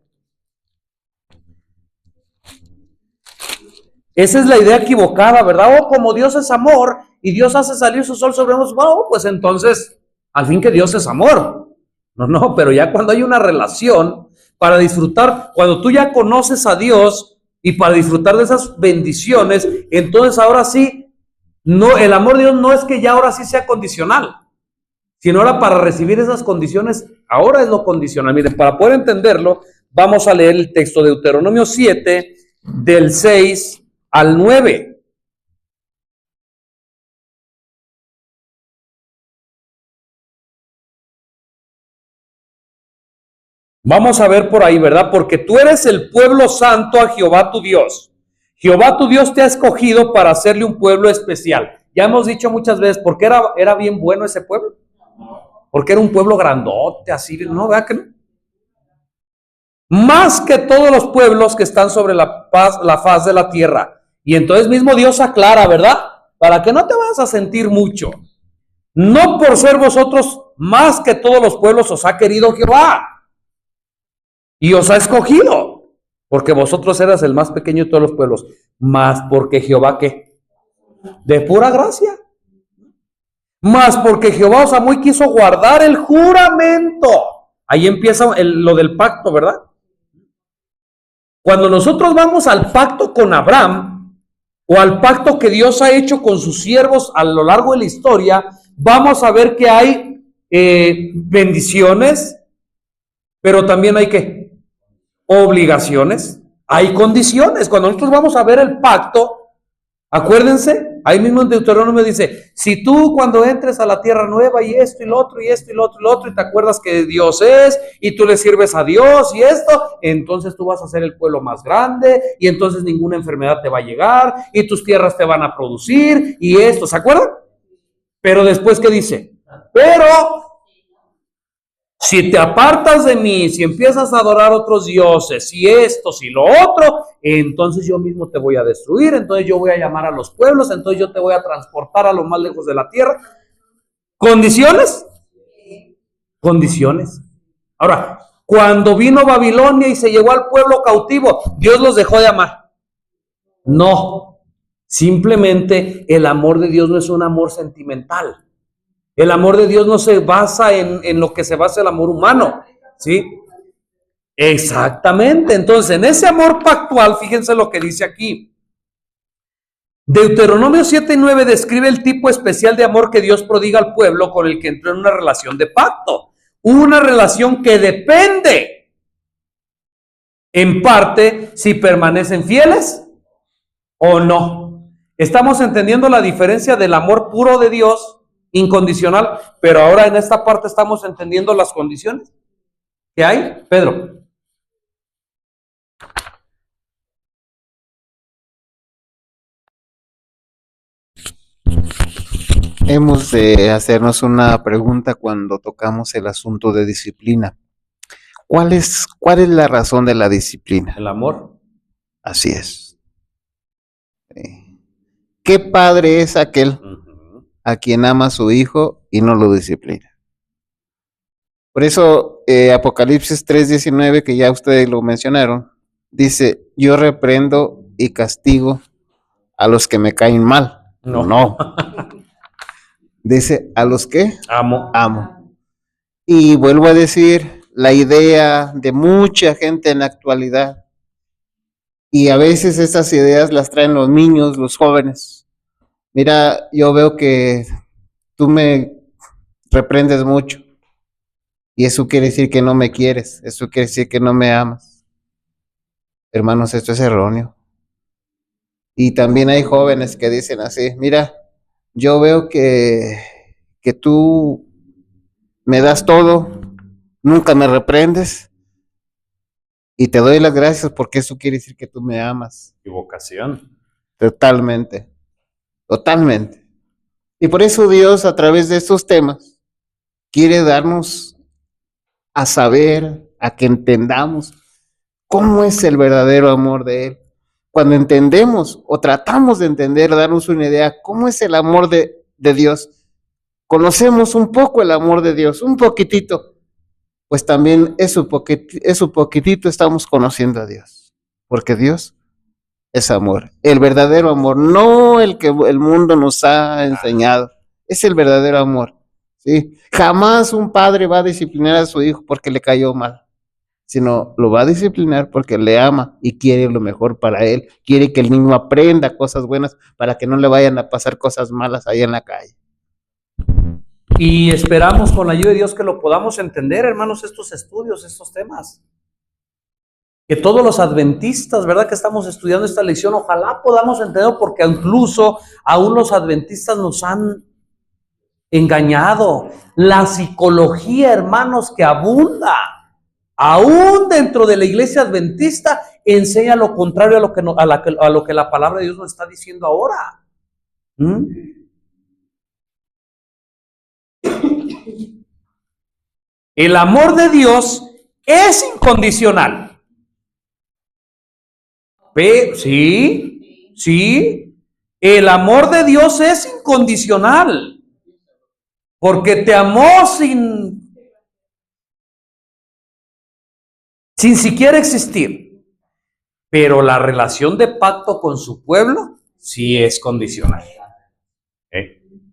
Esa es la idea equivocada, ¿verdad? Como Dios es amor y Dios hace salir su sol sobre nosotros, pues entonces, al fin que Dios es amor. No, pero ya cuando hay una relación para disfrutar, cuando tú ya conoces a Dios y para disfrutar de esas bendiciones, entonces ahora sí, no, el amor de Dios no es que ya ahora sí sea condicional, sino ahora para recibir esas condiciones, ahora es lo condicional. Miren, para poder entenderlo, vamos a leer el texto de Deuteronomio 7, del 6 al 9. Vamos a ver por ahí, ¿verdad? Porque tú eres el pueblo santo a Jehová tu Dios. Jehová tu Dios te ha escogido para hacerle un pueblo especial. Ya hemos dicho muchas veces, ¿por qué era bien bueno ese pueblo? Porque era un pueblo grandote, así, ¿no? ¿Verdad que no? Más que todos los pueblos que están sobre la faz de la tierra. Y entonces mismo Dios aclara, ¿verdad? Para que no te vas a sentir mucho. No por ser vosotros más que todos los pueblos os ha querido Jehová. Y os ha escogido, porque vosotros eras el más pequeño de todos los pueblos, más porque Jehová, ¿qué? De pura gracia. Más porque Jehová os amó y quiso guardar el juramento. Ahí empieza lo del pacto, ¿verdad? Cuando nosotros vamos al pacto con Abraham, o al pacto que Dios ha hecho con sus siervos a lo largo de la historia, vamos a ver que hay bendiciones, pero también hay ¿qué? Obligaciones, hay condiciones. Cuando nosotros vamos a ver el pacto, acuérdense, ahí mismo en Deuteronomio dice, si tú cuando entres a la tierra nueva y esto y lo otro y esto y lo otro y lo otro y te acuerdas que Dios es y tú le sirves a Dios y esto, entonces tú vas a ser el pueblo más grande y entonces ninguna enfermedad te va a llegar y tus tierras te van a producir y esto, ¿se acuerdan? Pero después, ¿qué dice? Pero si te apartas de mí, si empiezas a adorar otros dioses, si esto, si lo otro, entonces yo mismo te voy a destruir, entonces yo voy a llamar a los pueblos, entonces yo te voy a transportar a lo más lejos de la tierra. ¿Condiciones? Condiciones. Ahora, cuando vino Babilonia y se llevó al pueblo cautivo, ¿Dios los dejó de amar? No. Simplemente el amor de Dios no es un amor sentimental. El amor de Dios no se basa en lo que se basa el amor humano, ¿sí? Exactamente. Entonces, en ese amor pactual, fíjense lo que dice aquí. Deuteronomio 7:9 describe el tipo especial de amor que Dios prodiga al pueblo con el que entró en una relación de pacto. Una relación que depende en parte si permanecen fieles o no. Estamos entendiendo la diferencia del amor puro de Dios, incondicional, pero ahora en esta parte estamos entendiendo las condiciones que hay. Pedro. Hemos de hacernos una pregunta cuando tocamos el asunto de disciplina. ¿Cuál es la razón de la disciplina? El amor. Así es. ¿Qué padre es aquel a quien ama a su hijo y no lo disciplina? Por eso Apocalipsis 3:19, que ya ustedes lo mencionaron, dice, yo reprendo y castigo a los que me caen mal. No. Dice, ¿a los que? Amo. Y vuelvo a decir, la idea de mucha gente en la actualidad, y a veces esas ideas las traen los niños, los jóvenes. Mira, yo veo que tú me reprendes mucho, y eso quiere decir que no me quieres, eso quiere decir que no me amas. Hermanos, esto es erróneo. Y también hay jóvenes que dicen así, mira, yo veo que tú me das todo, nunca me reprendes, y te doy las gracias porque eso quiere decir que tú me amas. Equivocación. Totalmente. Y por eso Dios, a través de estos temas, quiere darnos a saber, a que entendamos cómo es el verdadero amor de Él. Cuando entendemos o tratamos de entender, darnos una idea, cómo es el amor de Dios, conocemos un poco el amor de Dios, un poquitito, pues también eso poquitito estamos conociendo a Dios, porque Dios es amor, el verdadero amor, no el que el mundo nos ha enseñado, es el verdadero amor, ¿sí? Jamás un padre va a disciplinar a su hijo porque le cayó mal, sino lo va a disciplinar porque le ama y quiere lo mejor para él, quiere que el niño aprenda cosas buenas para que no le vayan a pasar cosas malas ahí en la calle. Y esperamos con la ayuda de Dios que lo podamos entender, hermanos, estos estudios, estos temas. Que todos los adventistas, ¿verdad? Que estamos estudiando esta lección, ojalá podamos entender, porque incluso aún los adventistas nos han engañado. La psicología, hermanos, que abunda, aún dentro de la iglesia adventista, enseña lo contrario a lo que la palabra de Dios nos está diciendo ahora. El amor de Dios es incondicional. Sí. El amor de Dios es incondicional. Porque te amó sin siquiera existir. Pero la relación de pacto con su pueblo sí es condicional.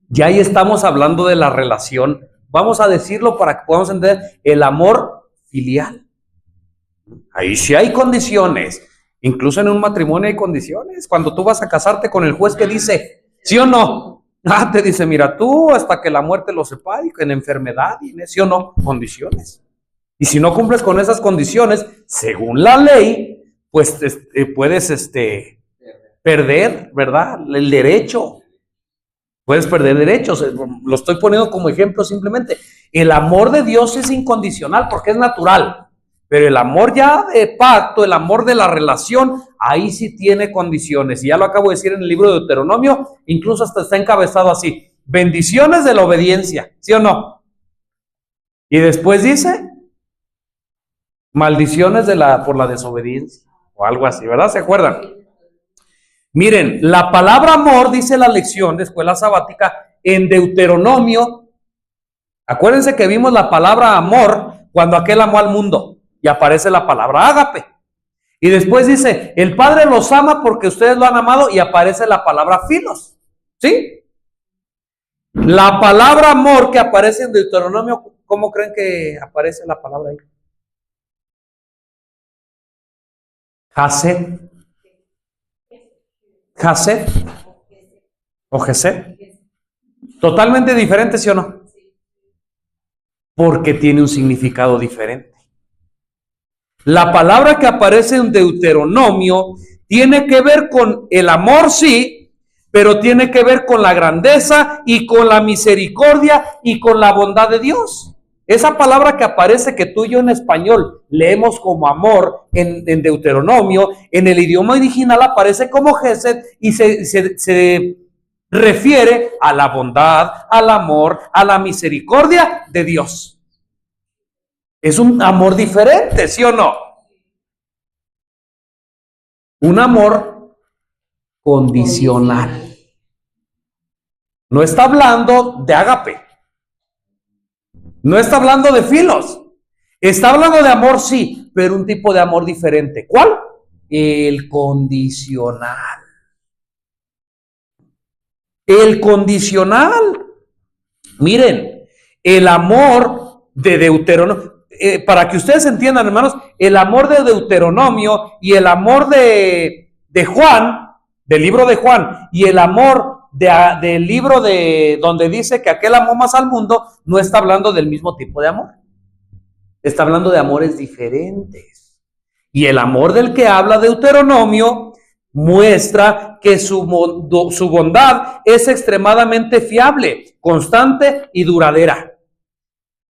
Ya ahí estamos hablando de la relación, vamos a decirlo para que podamos entender, el amor filial. Ahí sí hay condiciones. Incluso en un matrimonio hay condiciones. Cuando tú vas a casarte con el juez que dice, ¿sí o no? Te dice, mira, tú hasta que la muerte lo separe, en enfermedad, ¿sí o no? Condiciones. Y si no cumples con esas condiciones, según la ley, pues puedes perder, ¿verdad? El derecho. Puedes perder derechos. Lo estoy poniendo como ejemplo simplemente. El amor de Dios es incondicional porque es natural. Pero el amor ya de pacto, el amor de la relación, ahí sí tiene condiciones. Y ya lo acabo de decir en el libro de Deuteronomio, incluso hasta está encabezado así. Bendiciones de la obediencia, ¿sí o no? Y después dice, maldiciones por la desobediencia, o algo así, ¿verdad? ¿Se acuerdan? Miren, la palabra amor, dice la lección de escuela sabática, en Deuteronomio, acuérdense que vimos la palabra amor cuando aquel amó al mundo. Y aparece la palabra ágape. Y después dice, el Padre los ama porque ustedes lo han amado, y aparece la palabra filos. ¿Sí? La palabra amor que aparece en Deuteronomio, ¿cómo creen que aparece la palabra ahí? Hased. Hased. O Gesed. Totalmente diferente, ¿sí o no? Porque tiene un significado diferente. La palabra que aparece en Deuteronomio tiene que ver con el amor, sí, pero tiene que ver con la grandeza y con la misericordia y con la bondad de Dios. Esa palabra que aparece, que tú y yo en español leemos como amor en Deuteronomio, en el idioma original aparece como Gesed y se refiere a la bondad, al amor, a la misericordia de Dios. Es un amor diferente, ¿sí o no? Un amor condicional. No está hablando de ágape. No está hablando de filos. Está hablando de amor, sí, pero un tipo de amor diferente. ¿Cuál? El condicional. El condicional. Miren, el amor de Deuteronomio, para que ustedes entiendan, hermanos, el amor de Deuteronomio y el amor de Juan, del libro de Juan, y el amor del libro de donde dice que aquel amó más al mundo, no está hablando del mismo tipo de amor. Está hablando de amores diferentes. Y el amor del que habla Deuteronomio muestra que su bondad es extremadamente fiable, constante y duradera.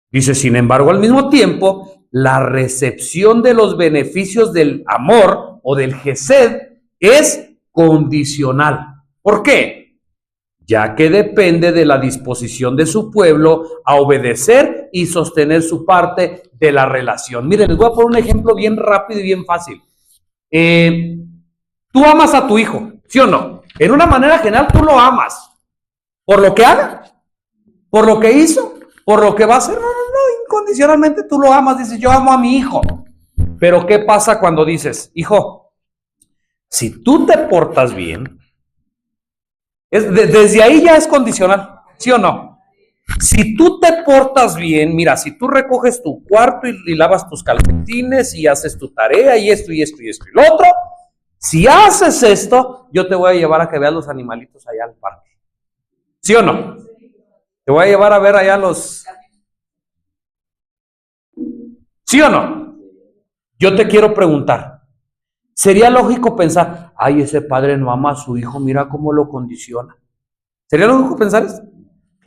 Dice, sin embargo, al mismo tiempo, la recepción de los beneficios del amor o del Gesed es condicional. ¿Por qué? Ya que depende de la disposición de su pueblo a obedecer y sostener su parte de la relación. Miren, les voy a poner un ejemplo bien rápido y bien fácil. Tú amas a tu hijo, ¿sí o no? En una manera general, tú lo amas. ¿Por lo que haga? ¿Por lo que hizo? ¿Por lo que va a hacer? No, incondicionalmente tú lo amas. Dices, yo amo a mi hijo. Pero ¿qué pasa cuando dices, hijo, si tú te portas bien? Desde ahí ya es condicional, ¿sí o no? Si tú te portas bien, mira, si tú recoges tu cuarto y lavas tus calcetines y haces tu tarea y esto y esto y esto y lo otro, si haces esto, yo te voy a llevar a que veas los animalitos allá al parque. ¿Sí o no? Te voy a llevar a ver allá los... ¿Sí o no? Yo te quiero preguntar, ¿sería lógico pensar, ay, ese padre no ama a su hijo, mira cómo lo condiciona? ¿Sería lógico pensar eso?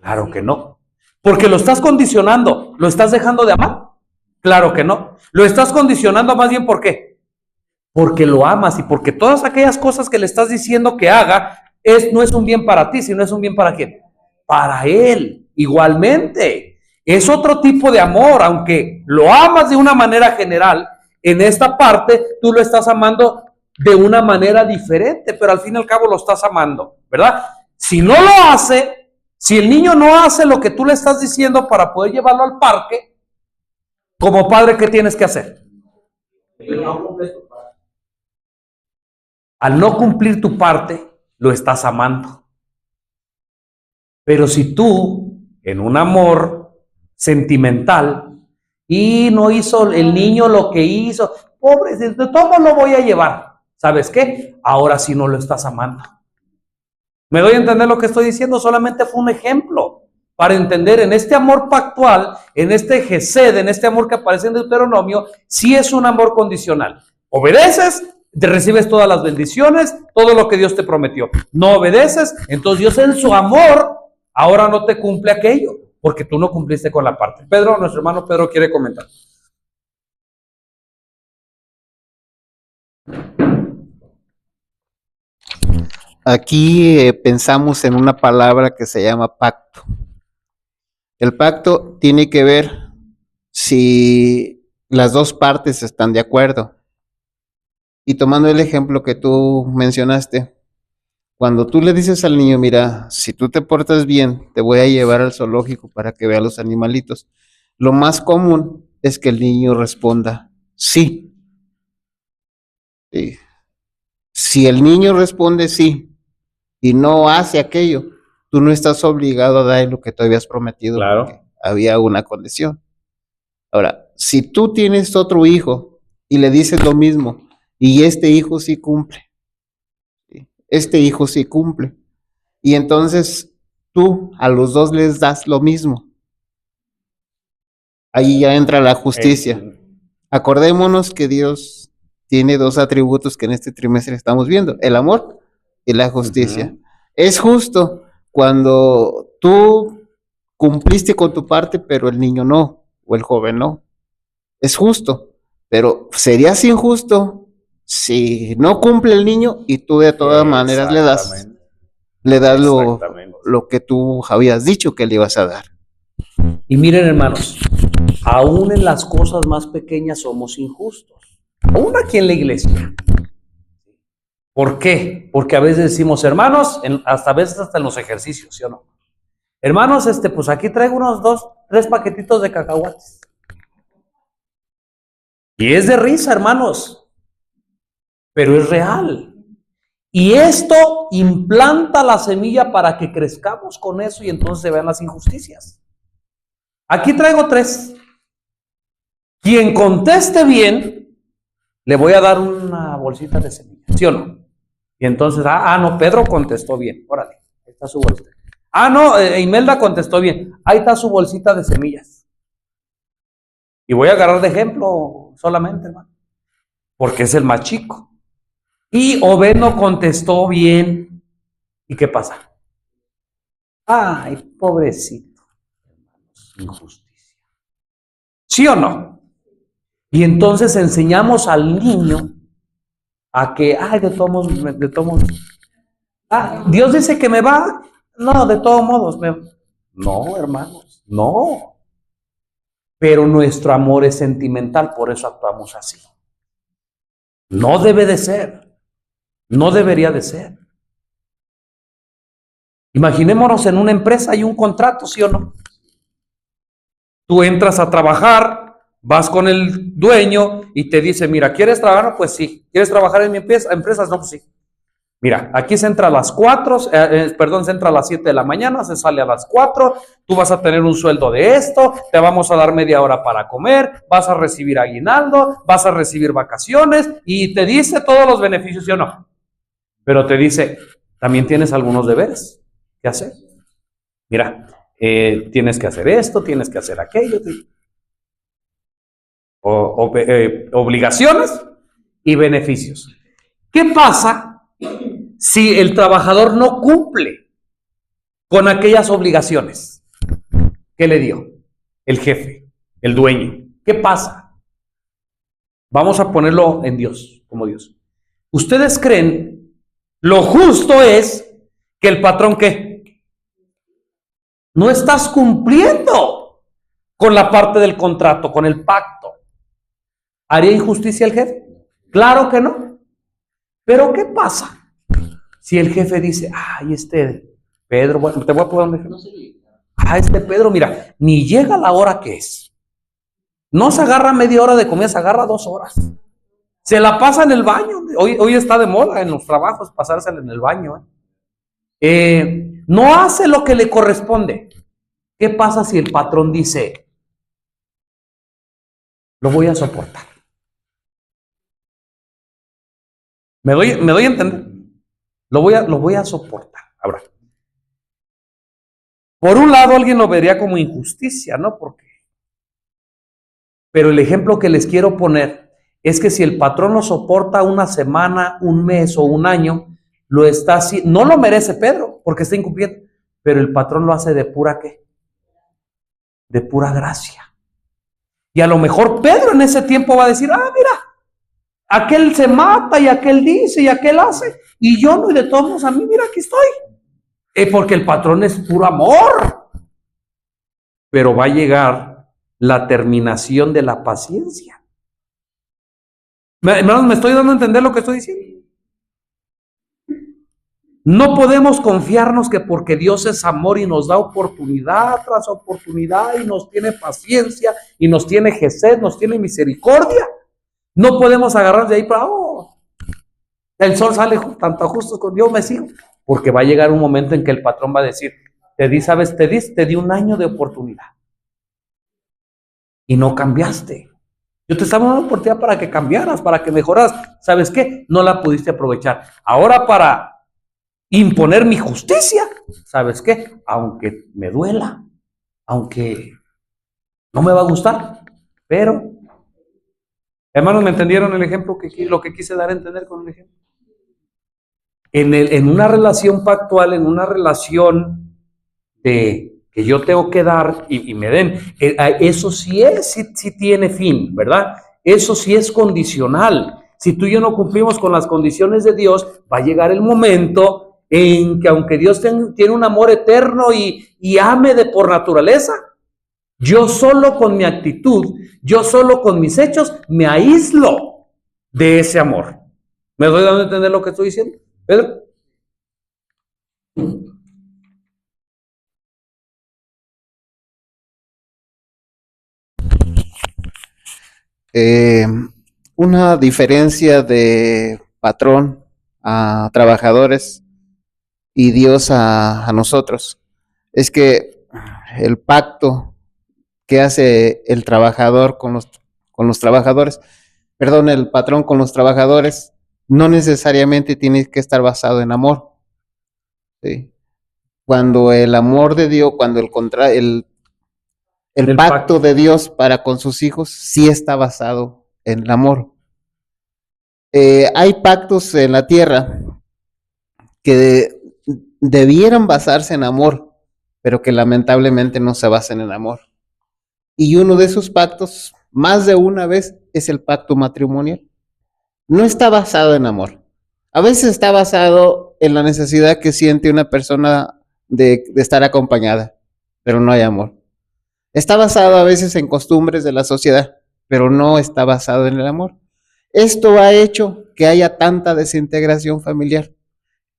Claro que no. Porque lo estás condicionando, ¿lo estás dejando de amar? Claro que no. Lo estás condicionando más bien, ¿por qué? Porque lo amas y porque todas aquellas cosas que le estás diciendo que haga, no es un bien para ti, sino es un bien para ¿quién? Para él. Igualmente, es otro tipo de amor, aunque lo amas de una manera general, en esta parte tú lo estás amando de una manera diferente, pero al fin y al cabo lo estás amando, ¿verdad? Si no lo hace, si el niño no hace lo que tú le estás diciendo para poder llevarlo al parque, como padre, ¿qué tienes que hacer? Al no cumplir tu parte, lo estás amando. Pero si tú, en un amor sentimental, y no hizo el niño lo que hizo, pobre, de todo lo voy a llevar. ¿Sabes qué? Ahora sí no lo estás amando. ¿Me doy a entender lo que estoy diciendo? Solamente fue un ejemplo para entender en este amor pactual, en este Gesed, en este amor que aparece en Deuteronomio, sí es un amor condicional. Obedeces, te recibes todas las bendiciones, todo lo que Dios te prometió. No obedeces, entonces Dios en su amor ahora no te cumple aquello, porque tú no cumpliste con la parte. Pedro, nuestro hermano Pedro quiere comentar. Aquí pensamos en una palabra que se llama pacto. El pacto tiene que ver si las dos partes están de acuerdo. Y tomando el ejemplo que tú mencionaste, cuando tú le dices al niño, mira, si tú te portas bien, te voy a llevar al zoológico para que vea los animalitos, lo más común es que el niño responda sí. Sí. Si el niño responde sí y no hace aquello, tú no estás obligado a dar lo que tú habías prometido, claro, porque había una condición. Ahora, si tú tienes otro hijo y le dices lo mismo y este hijo sí cumple, este hijo sí cumple, y entonces tú a los dos les das lo mismo, ahí ya entra la justicia. Acordémonos que Dios tiene dos atributos que en este trimestre estamos viendo, el amor y la justicia. Es justo cuando tú cumpliste con tu parte, pero el niño no, o el joven no. Es justo, pero serías injusto si no cumple el niño y tú de todas maneras le das lo que tú habías dicho que le ibas a dar. Y miren, hermanos, aún en las cosas más pequeñas somos injustos, aún aquí en la iglesia. ¿Por qué? Porque a veces decimos, hermanos, a veces hasta en los ejercicios, ¿sí o no? Hermanos, pues aquí traigo unos 2, 3 paquetitos de cacahuates. Y es de risa, hermanos, pero es real. Y esto implanta la semilla para que crezcamos con eso y entonces se vean las injusticias. Aquí traigo 3. Quien conteste bien, le voy a dar una bolsita de semillas, ¿sí o no? Y entonces, no, Pedro contestó bien, órale, ahí está su bolsita. No, Imelda contestó bien, ahí está su bolsita de semillas. Y voy a agarrar de ejemplo solamente, hermano, porque es el más chico. Y Obed no contestó bien. ¿Y qué pasa? Ay, pobrecito. Injusticia. ¿Sí o no? Y entonces enseñamos al niño a que, de todos modos. Dios dice que me va. No, de todos modos. No, hermanos, no. Pero nuestro amor es sentimental, por eso actuamos así. No debe de ser. No debería de ser. Imaginémonos en una empresa, hay un contrato, ¿sí o no? Tú entras a trabajar, vas con el dueño y te dice, mira, ¿quieres trabajar? Pues sí. ¿Quieres trabajar en mi empresa? ¿Empresas? No, pues sí. Mira, aquí se entra a las 4, se entra a las 7 de la mañana, se sale a las 4, tú vas a tener un sueldo de esto, te vamos a dar media hora para comer, vas a recibir aguinaldo, vas a recibir vacaciones y te dice todos los beneficios, ¿sí o no? Pero te dice, también tienes algunos deberes que hacer. Mira, tienes que hacer esto, tienes que hacer aquello. Obligaciones y beneficios. ¿Qué pasa si el trabajador no cumple con aquellas obligaciones que le dio el jefe, el dueño? ¿Qué pasa? Vamos a ponerlo en Dios, como Dios. ¿Ustedes creen lo justo es que el patrón ¿qué? No estás cumpliendo con la parte del contrato, con el pacto? ¿Haría injusticia el jefe? Claro que no. Pero ¿qué pasa si el jefe dice, Pedro, bueno, te voy a poner un ejemplo. Este Pedro, mira, ni llega a la hora que es. No se agarra media hora de comida, se agarra 2 horas. Se la pasa en el baño. Hoy está de moda en los trabajos pasársela en el baño. No hace lo que le corresponde. ¿Qué pasa si el patrón dice, lo voy a soportar? ¿Me doy a entender? Lo voy a soportar. Ahora, por un lado alguien lo vería como injusticia, ¿no? Pero el ejemplo que les quiero poner es que si el patrón lo soporta una semana, un mes o un año, no lo merece Pedro, porque está incumpliendo, pero el patrón lo hace de pura ¿qué? De pura gracia. Y a lo mejor Pedro en ese tiempo va a decir, mira, aquel se mata y aquel dice y aquel hace, y yo no, y de todos modos a mí, mira, aquí estoy. Porque el patrón es puro amor. Pero va a llegar la terminación de la paciencia. Hermanos, ¿me estoy dando a entender lo que estoy diciendo? No podemos confiarnos que porque Dios es amor y nos da oportunidad tras oportunidad y nos tiene paciencia y nos tiene gesed, nos tiene misericordia. No podemos agarrar de ahí para, el sol sale tanto justo con Dios, me sigo. Porque va a llegar un momento en que el patrón va a decir, te di 1 año de oportunidad. Y no cambiaste. Yo te estaba dando una oportunidad para que cambiaras, para que mejoras. ¿Sabes qué? No la pudiste aprovechar. Ahora para imponer mi justicia, ¿sabes qué? Aunque me duela, aunque no me va a gustar, pero Hermanos, ¿me entendieron el ejemplo lo que quise dar a entender con el ejemplo? En una relación pactual, en una relación de que yo tengo que dar y me den, eso sí sí tiene fin, ¿verdad? Eso sí es condicional. Si tú y yo no cumplimos con las condiciones de Dios, va a llegar el momento en que aunque Dios tiene un amor eterno y ame por naturaleza, yo solo con mi actitud, yo solo con mis hechos, me aíslo de ese amor. ¿Me doy dando a entender lo que estoy diciendo, Pedro? Una diferencia de patrón a trabajadores y Dios a nosotros es que el pacto que hace el trabajador con los trabajadores, perdón, el patrón con los trabajadores, no necesariamente tiene que estar basado en amor. ¿Sí? Cuando el amor de Dios, cuando el pacto de Dios para con sus hijos sí está basado en el amor. Hay pactos en la tierra que debieran basarse en amor, pero que lamentablemente no se basan en amor. Y uno de esos pactos, más de una vez, es el pacto matrimonial. No está basado en amor. A veces está basado en la necesidad que siente una persona de estar acompañada, pero no hay amor. Está basado a veces en costumbres de la sociedad, pero no está basado en el amor. Esto ha hecho que haya tanta desintegración familiar.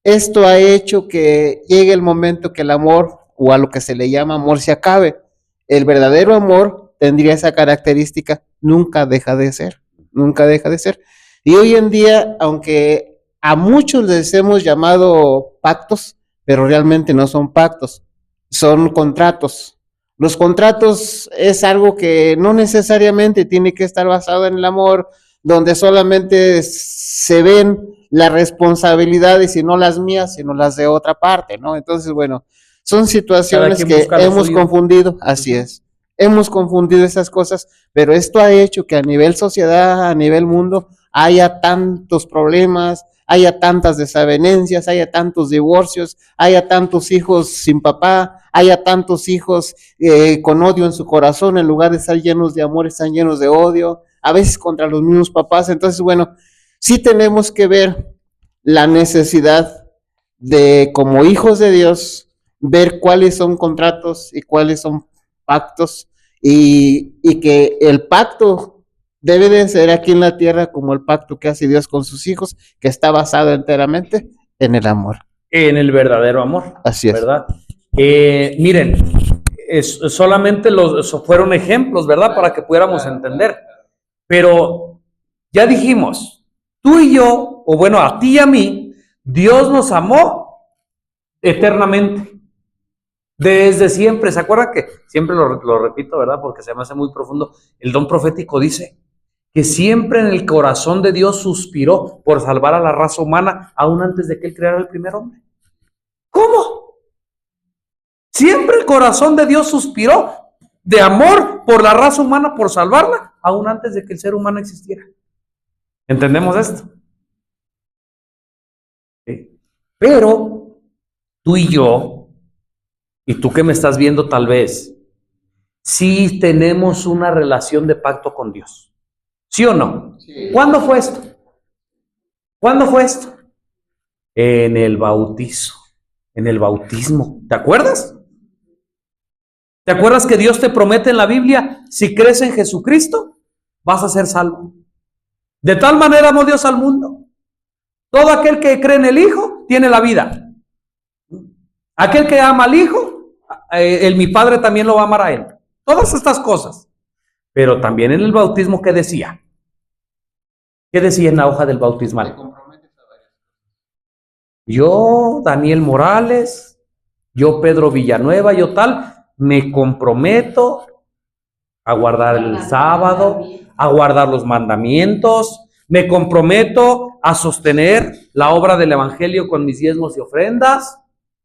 Esto ha hecho que llegue el momento que el amor, o a lo que se le llama amor, se acabe. El verdadero amor tendría esa característica, nunca deja de ser, nunca deja de ser. Y hoy en día, aunque a muchos les hemos llamado pactos, pero realmente no son pactos, son contratos. Los contratos es algo que no necesariamente tiene que estar basado en el amor, donde solamente se ven las responsabilidades y no las mías, sino las de otra parte, ¿no? Entonces, bueno, son situaciones que hemos confundido, así es, hemos confundido esas cosas, pero esto ha hecho que a nivel sociedad, a nivel mundo, haya tantos problemas, haya tantas desavenencias, haya tantos divorcios, haya tantos hijos sin papá, haya tantos hijos con odio en su corazón, en lugar de estar llenos de amor, están llenos de odio, a veces contra los mismos papás. Entonces, bueno, sí tenemos que ver la necesidad de, como hijos de Dios, ver cuáles son contratos y cuáles son pactos, y que el pacto debe de ser aquí en la tierra como el pacto que hace Dios con sus hijos, que está basado enteramente en el amor. En el verdadero amor. Así es. ¿Verdad? Miren, solamente fueron ejemplos, ¿verdad? Para que pudiéramos entender. Pero ya dijimos, tú y yo, o bueno, a ti y a mí, Dios nos amó eternamente. Desde siempre. ¿Se acuerdan que siempre lo repito, verdad? Porque se me hace muy profundo. El don profético dice que siempre en el corazón de Dios suspiró por salvar a la raza humana, aún antes de que Él creara el primer hombre. ¿Cómo? Siempre el corazón de Dios suspiró de amor por la raza humana, por salvarla, aún antes de que el ser humano existiera. ¿Entendemos esto? Sí. Pero tú y yo, y tú que me estás viendo tal vez, sí tenemos una relación de pacto con Dios. ¿Sí o no? Sí. ¿Cuándo fue esto? ¿Cuándo fue esto? En el bautizo, en el bautismo. ¿Te acuerdas? ¿Te acuerdas que Dios te promete en la Biblia, si crees en Jesucristo, vas a ser salvo? De tal manera amó Dios al mundo. Todo aquel que cree en el Hijo tiene la vida. Aquel que ama al Hijo, mi Padre también lo va a amar a Él. Todas estas cosas. Pero también en el bautismo, ¿qué decía? ¿Qué decía en la hoja del bautismal? Yo, Daniel Morales, yo, Pedro Villanueva, yo tal, me comprometo a guardar el sábado, a guardar los mandamientos, me comprometo a sostener la obra del Evangelio con mis diezmos y ofrendas,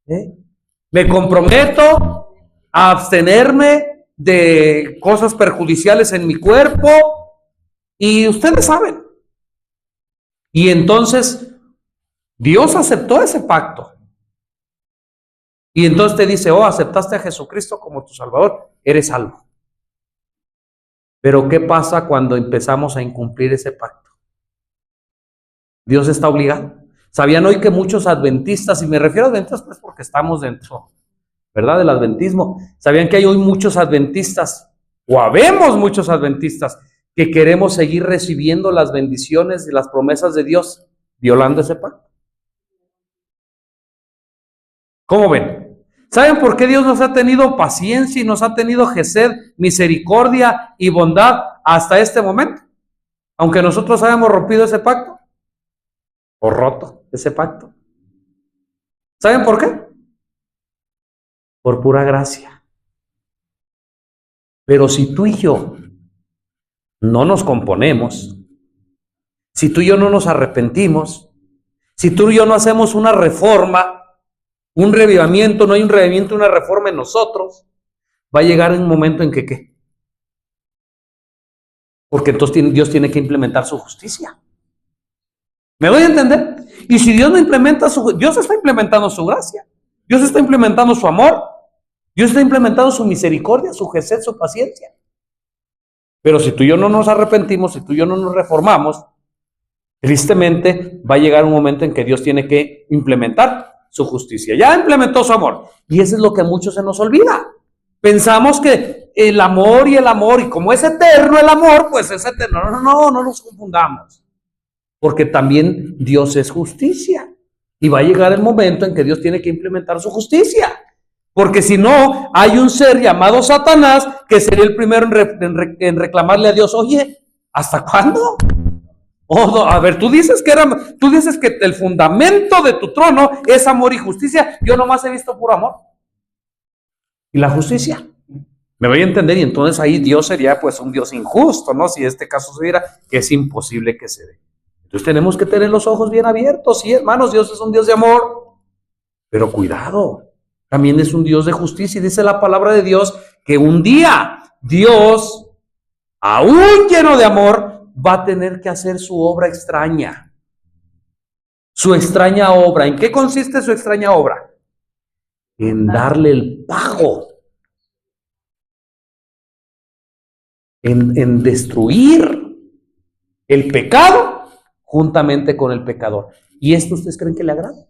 me comprometo a abstenerme de cosas perjudiciales en mi cuerpo, Y ustedes saben. Y entonces Dios aceptó ese pacto. Y entonces te dice, oh, aceptaste a Jesucristo como tu Salvador, eres salvo. Pero ¿qué pasa cuando empezamos a incumplir ese pacto? Dios está obligado. ¿Sabían hoy que muchos adventistas, y me refiero a adventistas pues porque estamos dentro, ¿verdad?, del adventismo? ¿Sabían que hay hoy muchos adventistas, o habemos muchos adventistas, que queremos seguir recibiendo las bendiciones y las promesas de Dios, violando ese pacto? ¿Cómo ven? ¿Saben por qué Dios nos ha tenido paciencia y nos ha tenido gesed, misericordia y bondad hasta este momento? Aunque nosotros hayamos rompido ese pacto, o roto ese pacto. ¿Saben por qué? Por pura gracia. Pero si tú y yo no nos componemos, si tú y yo no nos arrepentimos, si tú y yo no hacemos una reforma, un revivamiento, no hay un revivamiento, una reforma en nosotros, va a llegar un momento en que ¿qué? Porque entonces Dios tiene que implementar su justicia. ¿Me doy a entender? Y si Dios no implementa Dios está implementando su gracia, Dios está implementando su amor, Dios está implementando su misericordia, su gesed, su paciencia. Pero si tú y yo no nos arrepentimos, si tú y yo no nos reformamos, tristemente va a llegar un momento en que Dios tiene que implementar su justicia. Ya implementó su amor. Y eso es lo que a muchos se nos olvida. Pensamos que el amor, y como es eterno el amor, pues es eterno. No nos confundamos. Porque también Dios es justicia. Y va a llegar el momento en que Dios tiene que implementar su justicia. Porque si no, hay un ser llamado Satanás que sería el primero en reclamarle a Dios, oye, ¿hasta cuándo? Oh, a ver, tú dices que el fundamento de tu trono es amor y justicia. Yo nomás he visto puro amor. ¿Y la justicia? Me voy a entender, y entonces ahí Dios sería pues un Dios injusto, ¿no? Si este caso se diera, que es imposible que se dé. Entonces tenemos que tener los ojos bien abiertos. Sí, hermanos, Dios es un Dios de amor, pero cuidado, también es un Dios de justicia. Y dice la palabra de Dios que un día Dios, aún lleno de amor, va a tener que hacer su obra extraña. Su extraña obra. ¿En qué consiste su extraña obra? En darle el pago. En destruir el pecado juntamente con el pecador. ¿Y esto ustedes creen que le agrada?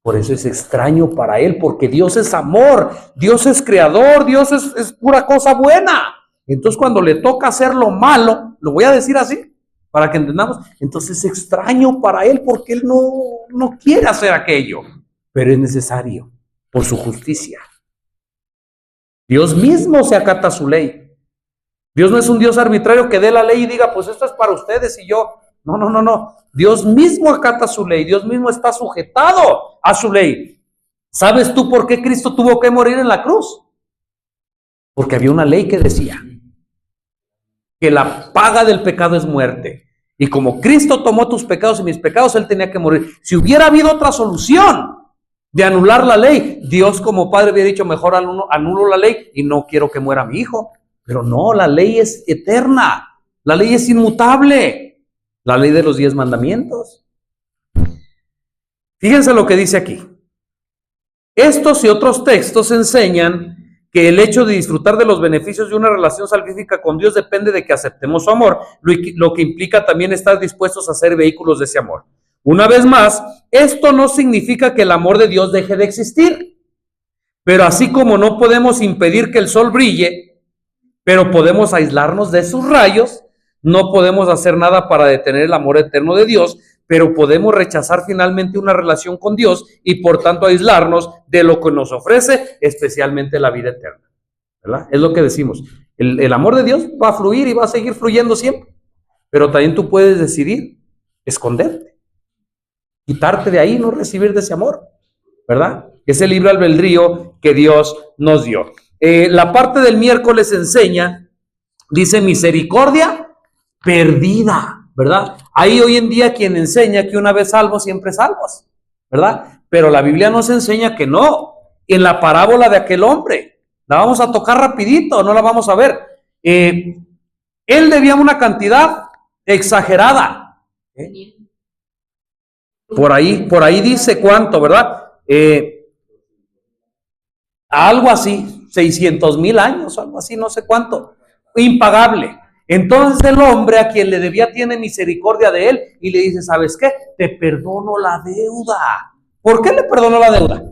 Por eso es extraño para él, porque Dios es amor, Dios es creador, Dios es pura cosa buena. Entonces cuando le toca hacer lo malo, lo voy a decir así, para que entendamos, entonces es extraño para él, porque él no quiere hacer aquello, pero es necesario por su justicia. Dios mismo se acata a su ley. Dios no es un Dios arbitrario que dé la ley y diga, pues esto es para ustedes y yo. No. Dios mismo acata su ley. Dios mismo está sujetado a su ley. ¿Sabes tú por qué Cristo tuvo que morir en la cruz? Porque había una ley que decía que la paga del pecado es muerte. Y como Cristo tomó tus pecados y mis pecados, Él tenía que morir. Si hubiera habido otra solución de anular la ley, Dios como Padre hubiera dicho, mejor anulo la ley y no quiero que muera mi hijo. Pero no, la ley es eterna, la ley es inmutable, la ley de los 10 mandamientos. Fíjense lo que dice aquí. Estos y otros textos enseñan que el hecho de disfrutar de los beneficios de una relación salvífica con Dios depende de que aceptemos su amor, lo que implica también estar dispuestos a ser vehículos de ese amor. Una vez más, esto no significa que el amor de Dios deje de existir, pero así como no podemos impedir que el sol brille, pero podemos aislarnos de sus rayos, no podemos hacer nada para detener el amor eterno de Dios, pero podemos rechazar finalmente una relación con Dios y por tanto aislarnos de lo que nos ofrece, especialmente la vida eterna, ¿verdad? Es lo que decimos. El amor de Dios va a fluir y va a seguir fluyendo siempre, pero también tú puedes decidir esconderte, quitarte de ahí, no recibir de ese amor, ¿verdad? Ese libre albedrío que Dios nos dio. La parte del miércoles enseña, dice misericordia perdida, ¿verdad? Hay hoy en día quien enseña que una vez salvos, siempre salvos, ¿verdad? Pero la Biblia nos enseña que no. En la parábola de aquel hombre, la vamos a tocar rapidito, no la vamos a ver. Él debía una cantidad exagerada. Por ahí dice cuánto, ¿verdad? Algo así, 600,000 años, algo así, no sé cuánto, impagable. Entonces el hombre a quien le debía tiene misericordia de él y le dice, ¿sabes qué? Te perdono la deuda. ¿Por qué le perdonó la deuda?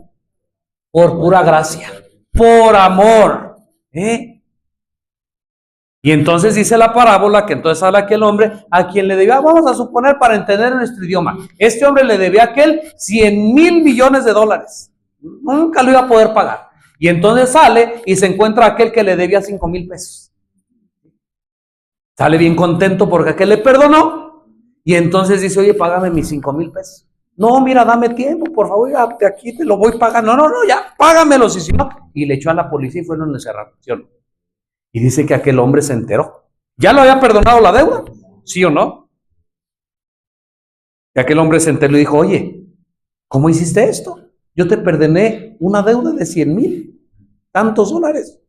Por pura gracia, por amor. Y entonces dice la parábola que entonces habla aquel hombre a quien le debía, vamos a suponer para entender nuestro idioma, este hombre le debía a aquel 100,000 millones de dólares. Nunca lo iba a poder pagar. Y entonces sale y se encuentra aquel que le debía 5,000 pesos. Sale bien contento porque aquel le perdonó. Y entonces dice, oye, págame mis 5,000 pesos. No, mira, dame tiempo, por favor, ya de aquí te lo voy pagando. No, ya, págamelos. Y si no, y le echó a la policía y fue donde cerraron. ¿Sí o no? Y dice que aquel hombre se enteró. ¿Ya lo había perdonado la deuda? ¿Sí o no? Y aquel hombre se enteró y dijo, oye, ¿cómo hiciste esto? Yo te perdoné una deuda de 100,000, tantos dólares,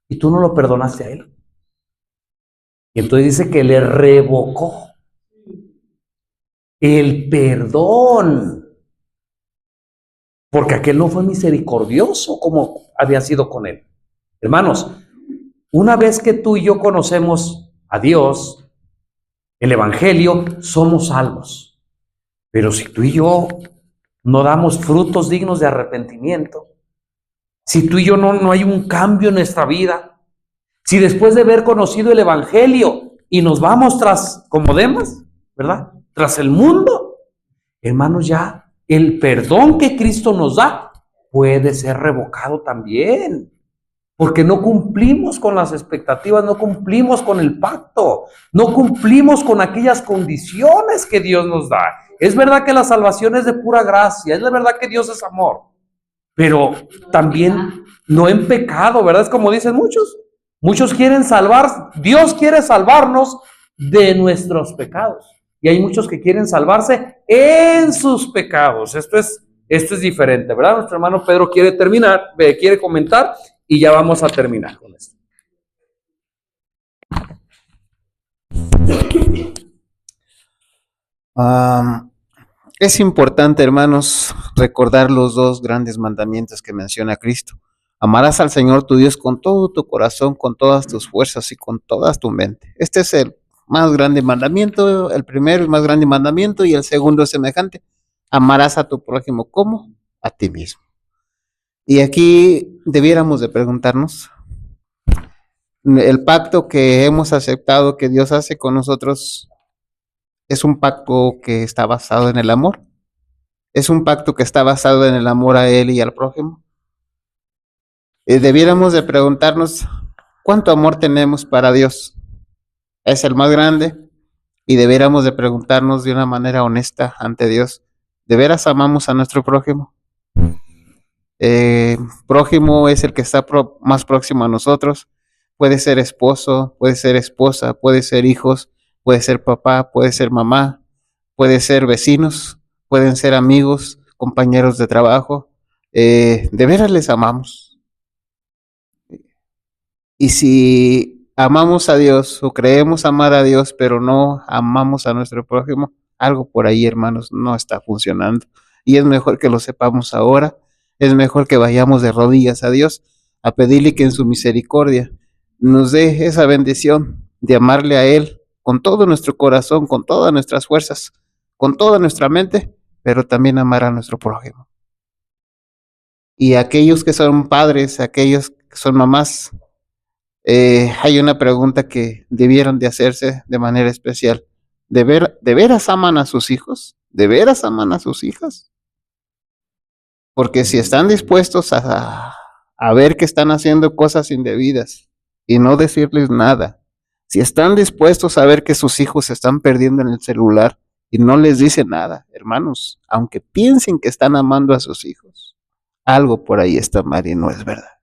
y tú no lo perdonaste a él. Y entonces dice que le revocó el perdón, porque aquel no fue misericordioso como había sido con él. Hermanos, una vez que tú y yo conocemos a Dios, el Evangelio, somos salvos. Pero si tú y yo no damos frutos dignos de arrepentimiento, si tú y yo no hay un cambio en nuestra vida, si después de haber conocido el Evangelio y nos vamos tras, como Demas, ¿verdad? Tras el mundo, hermanos, ya el perdón que Cristo nos da puede ser revocado también. Porque no cumplimos con las expectativas, no cumplimos con el pacto, no cumplimos con aquellas condiciones que Dios nos da. Es verdad que la salvación es de pura gracia, es la verdad que Dios es amor, pero también no en pecado, ¿verdad? Es como dicen muchos. Muchos quieren salvar, Dios quiere salvarnos de nuestros pecados. Y hay muchos que quieren salvarse en sus pecados. Esto es diferente, ¿verdad? Nuestro hermano Pedro quiere quiere comentar. Y ya vamos a terminar con esto. Es importante, hermanos, recordar los dos grandes mandamientos que menciona Cristo. Amarás al Señor tu Dios con todo tu corazón, con todas tus fuerzas y con toda tu mente. Este es el más grande mandamiento, el primero y más grande mandamiento, y el segundo es semejante. Amarás a tu prójimo como a ti mismo. Y aquí debiéramos de preguntarnos, el pacto que hemos aceptado que Dios hace con nosotros, ¿es un pacto que está basado en el amor? ¿Es un pacto que está basado en el amor a Él y al prójimo? Debiéramos de preguntarnos, ¿cuánto amor tenemos para Dios? Es el más grande, y debiéramos de preguntarnos de una manera honesta ante Dios, ¿de veras amamos a nuestro prójimo? Prójimo es el que está más próximo a nosotros. Puede ser esposo, puede ser esposa, puede ser hijos, puede ser papá, puede ser mamá, puede ser vecinos, pueden ser amigos, compañeros de trabajo. ¿De veras les amamos? Y si amamos a Dios o creemos amar a Dios, pero no amamos a nuestro prójimo, algo por ahí, hermanos, no está funcionando. Y es mejor que lo sepamos ahora. Es mejor que vayamos de rodillas a Dios a pedirle que en su misericordia nos dé esa bendición de amarle a Él con todo nuestro corazón, con todas nuestras fuerzas, con toda nuestra mente, pero también amar a nuestro prójimo. Y aquellos que son padres, aquellos que son mamás, hay una pregunta que debieron de hacerse de manera especial. ¿De veras aman a sus hijos? ¿De veras aman a sus hijas? Porque si están dispuestos a ver que están haciendo cosas indebidas y no decirles nada, si están dispuestos a ver que sus hijos se están perdiendo en el celular y no les dicen nada, hermanos, aunque piensen que están amando a sus hijos, algo por ahí está mal y no es verdad.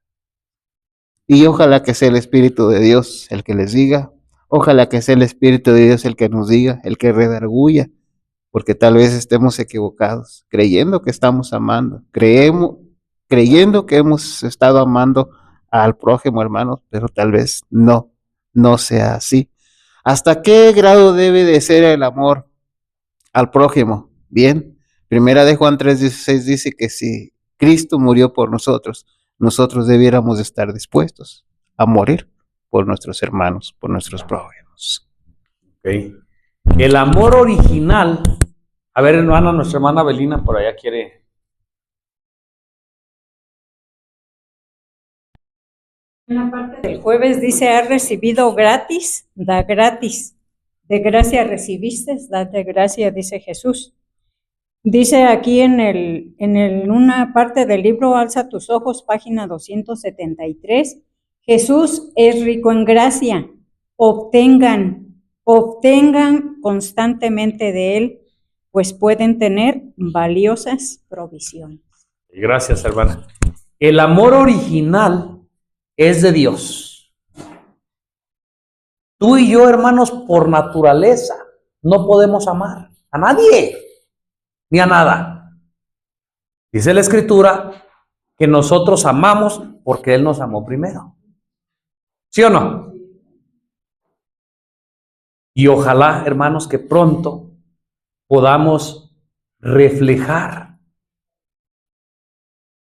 Y ojalá que sea el Espíritu de Dios el que les diga, ojalá que sea el Espíritu de Dios el que nos diga, el que redarguya, porque tal vez estemos equivocados, creyendo que estamos amando, creyendo que hemos estado amando al prójimo, hermanos, pero tal vez no sea así. ¿Hasta qué grado debe de ser el amor al prójimo? Bien, primera de Juan 3:16 dice que si Cristo murió por nosotros, nosotros debiéramos estar dispuestos a morir por nuestros hermanos, por nuestros prójimos. Okay. El amor original, a ver, hermana, nuestra hermana Belina por allá quiere. En la parte del jueves dice, has recibido gratis, da gratis. De gracia recibiste, da de gracia, dice Jesús. Dice aquí en una parte del libro, Alza tus ojos, página 273, Jesús es rico en gracia. Obtengan constantemente de él, pues pueden tener valiosas provisiones. Gracias, hermana. El amor original es de Dios. Tú y yo, hermanos, por naturaleza, no podemos amar a nadie, ni a nada. Dice la Escritura que nosotros amamos porque Él nos amó primero. ¿Sí o no? Y ojalá, hermanos, que pronto podamos reflejar,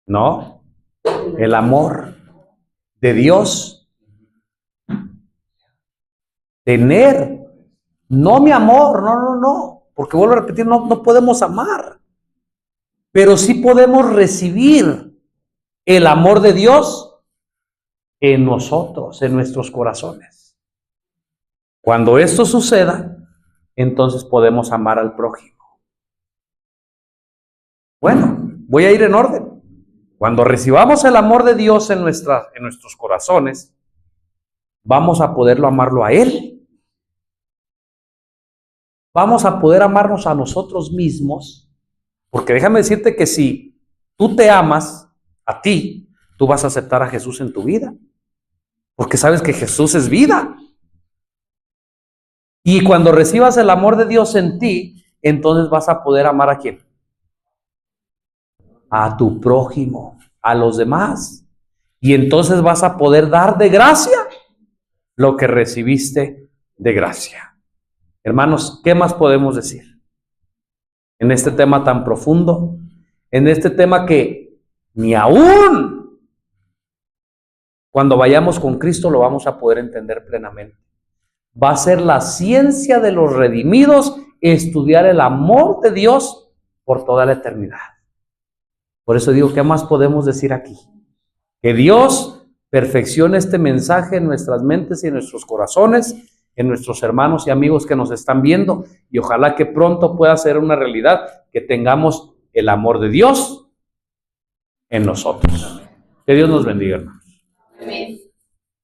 ¿no?, el amor de Dios. Tener, no mi amor, no, porque vuelvo a repetir, no podemos amar, pero sí podemos recibir el amor de Dios en nosotros, en nuestros corazones. Cuando esto suceda, entonces podemos amar al prójimo. Bueno, voy a ir en orden. Cuando recibamos el amor de Dios en nuestros corazones, vamos a poderlo amarlo a Él. Vamos a poder amarnos a nosotros mismos, porque déjame decirte que si tú te amas a ti, tú vas a aceptar a Jesús en tu vida, porque sabes que Jesús es vida. Y cuando recibas el amor de Dios en ti, entonces vas a poder amar ¿a quién? A tu prójimo, a los demás. Y entonces vas a poder dar de gracia lo que recibiste de gracia. Hermanos, ¿qué más podemos decir en este tema tan profundo? En este tema que ni aún cuando vayamos con Cristo lo vamos a poder entender plenamente. Va a ser la ciencia de los redimidos estudiar el amor de Dios por toda la eternidad. Por eso digo, ¿qué más podemos decir aquí? Que Dios perfeccione este mensaje en nuestras mentes y en nuestros corazones, en nuestros hermanos y amigos que nos están viendo, y ojalá que pronto pueda ser una realidad que tengamos el amor de Dios en nosotros. Que Dios nos bendiga, hermanos. Amén.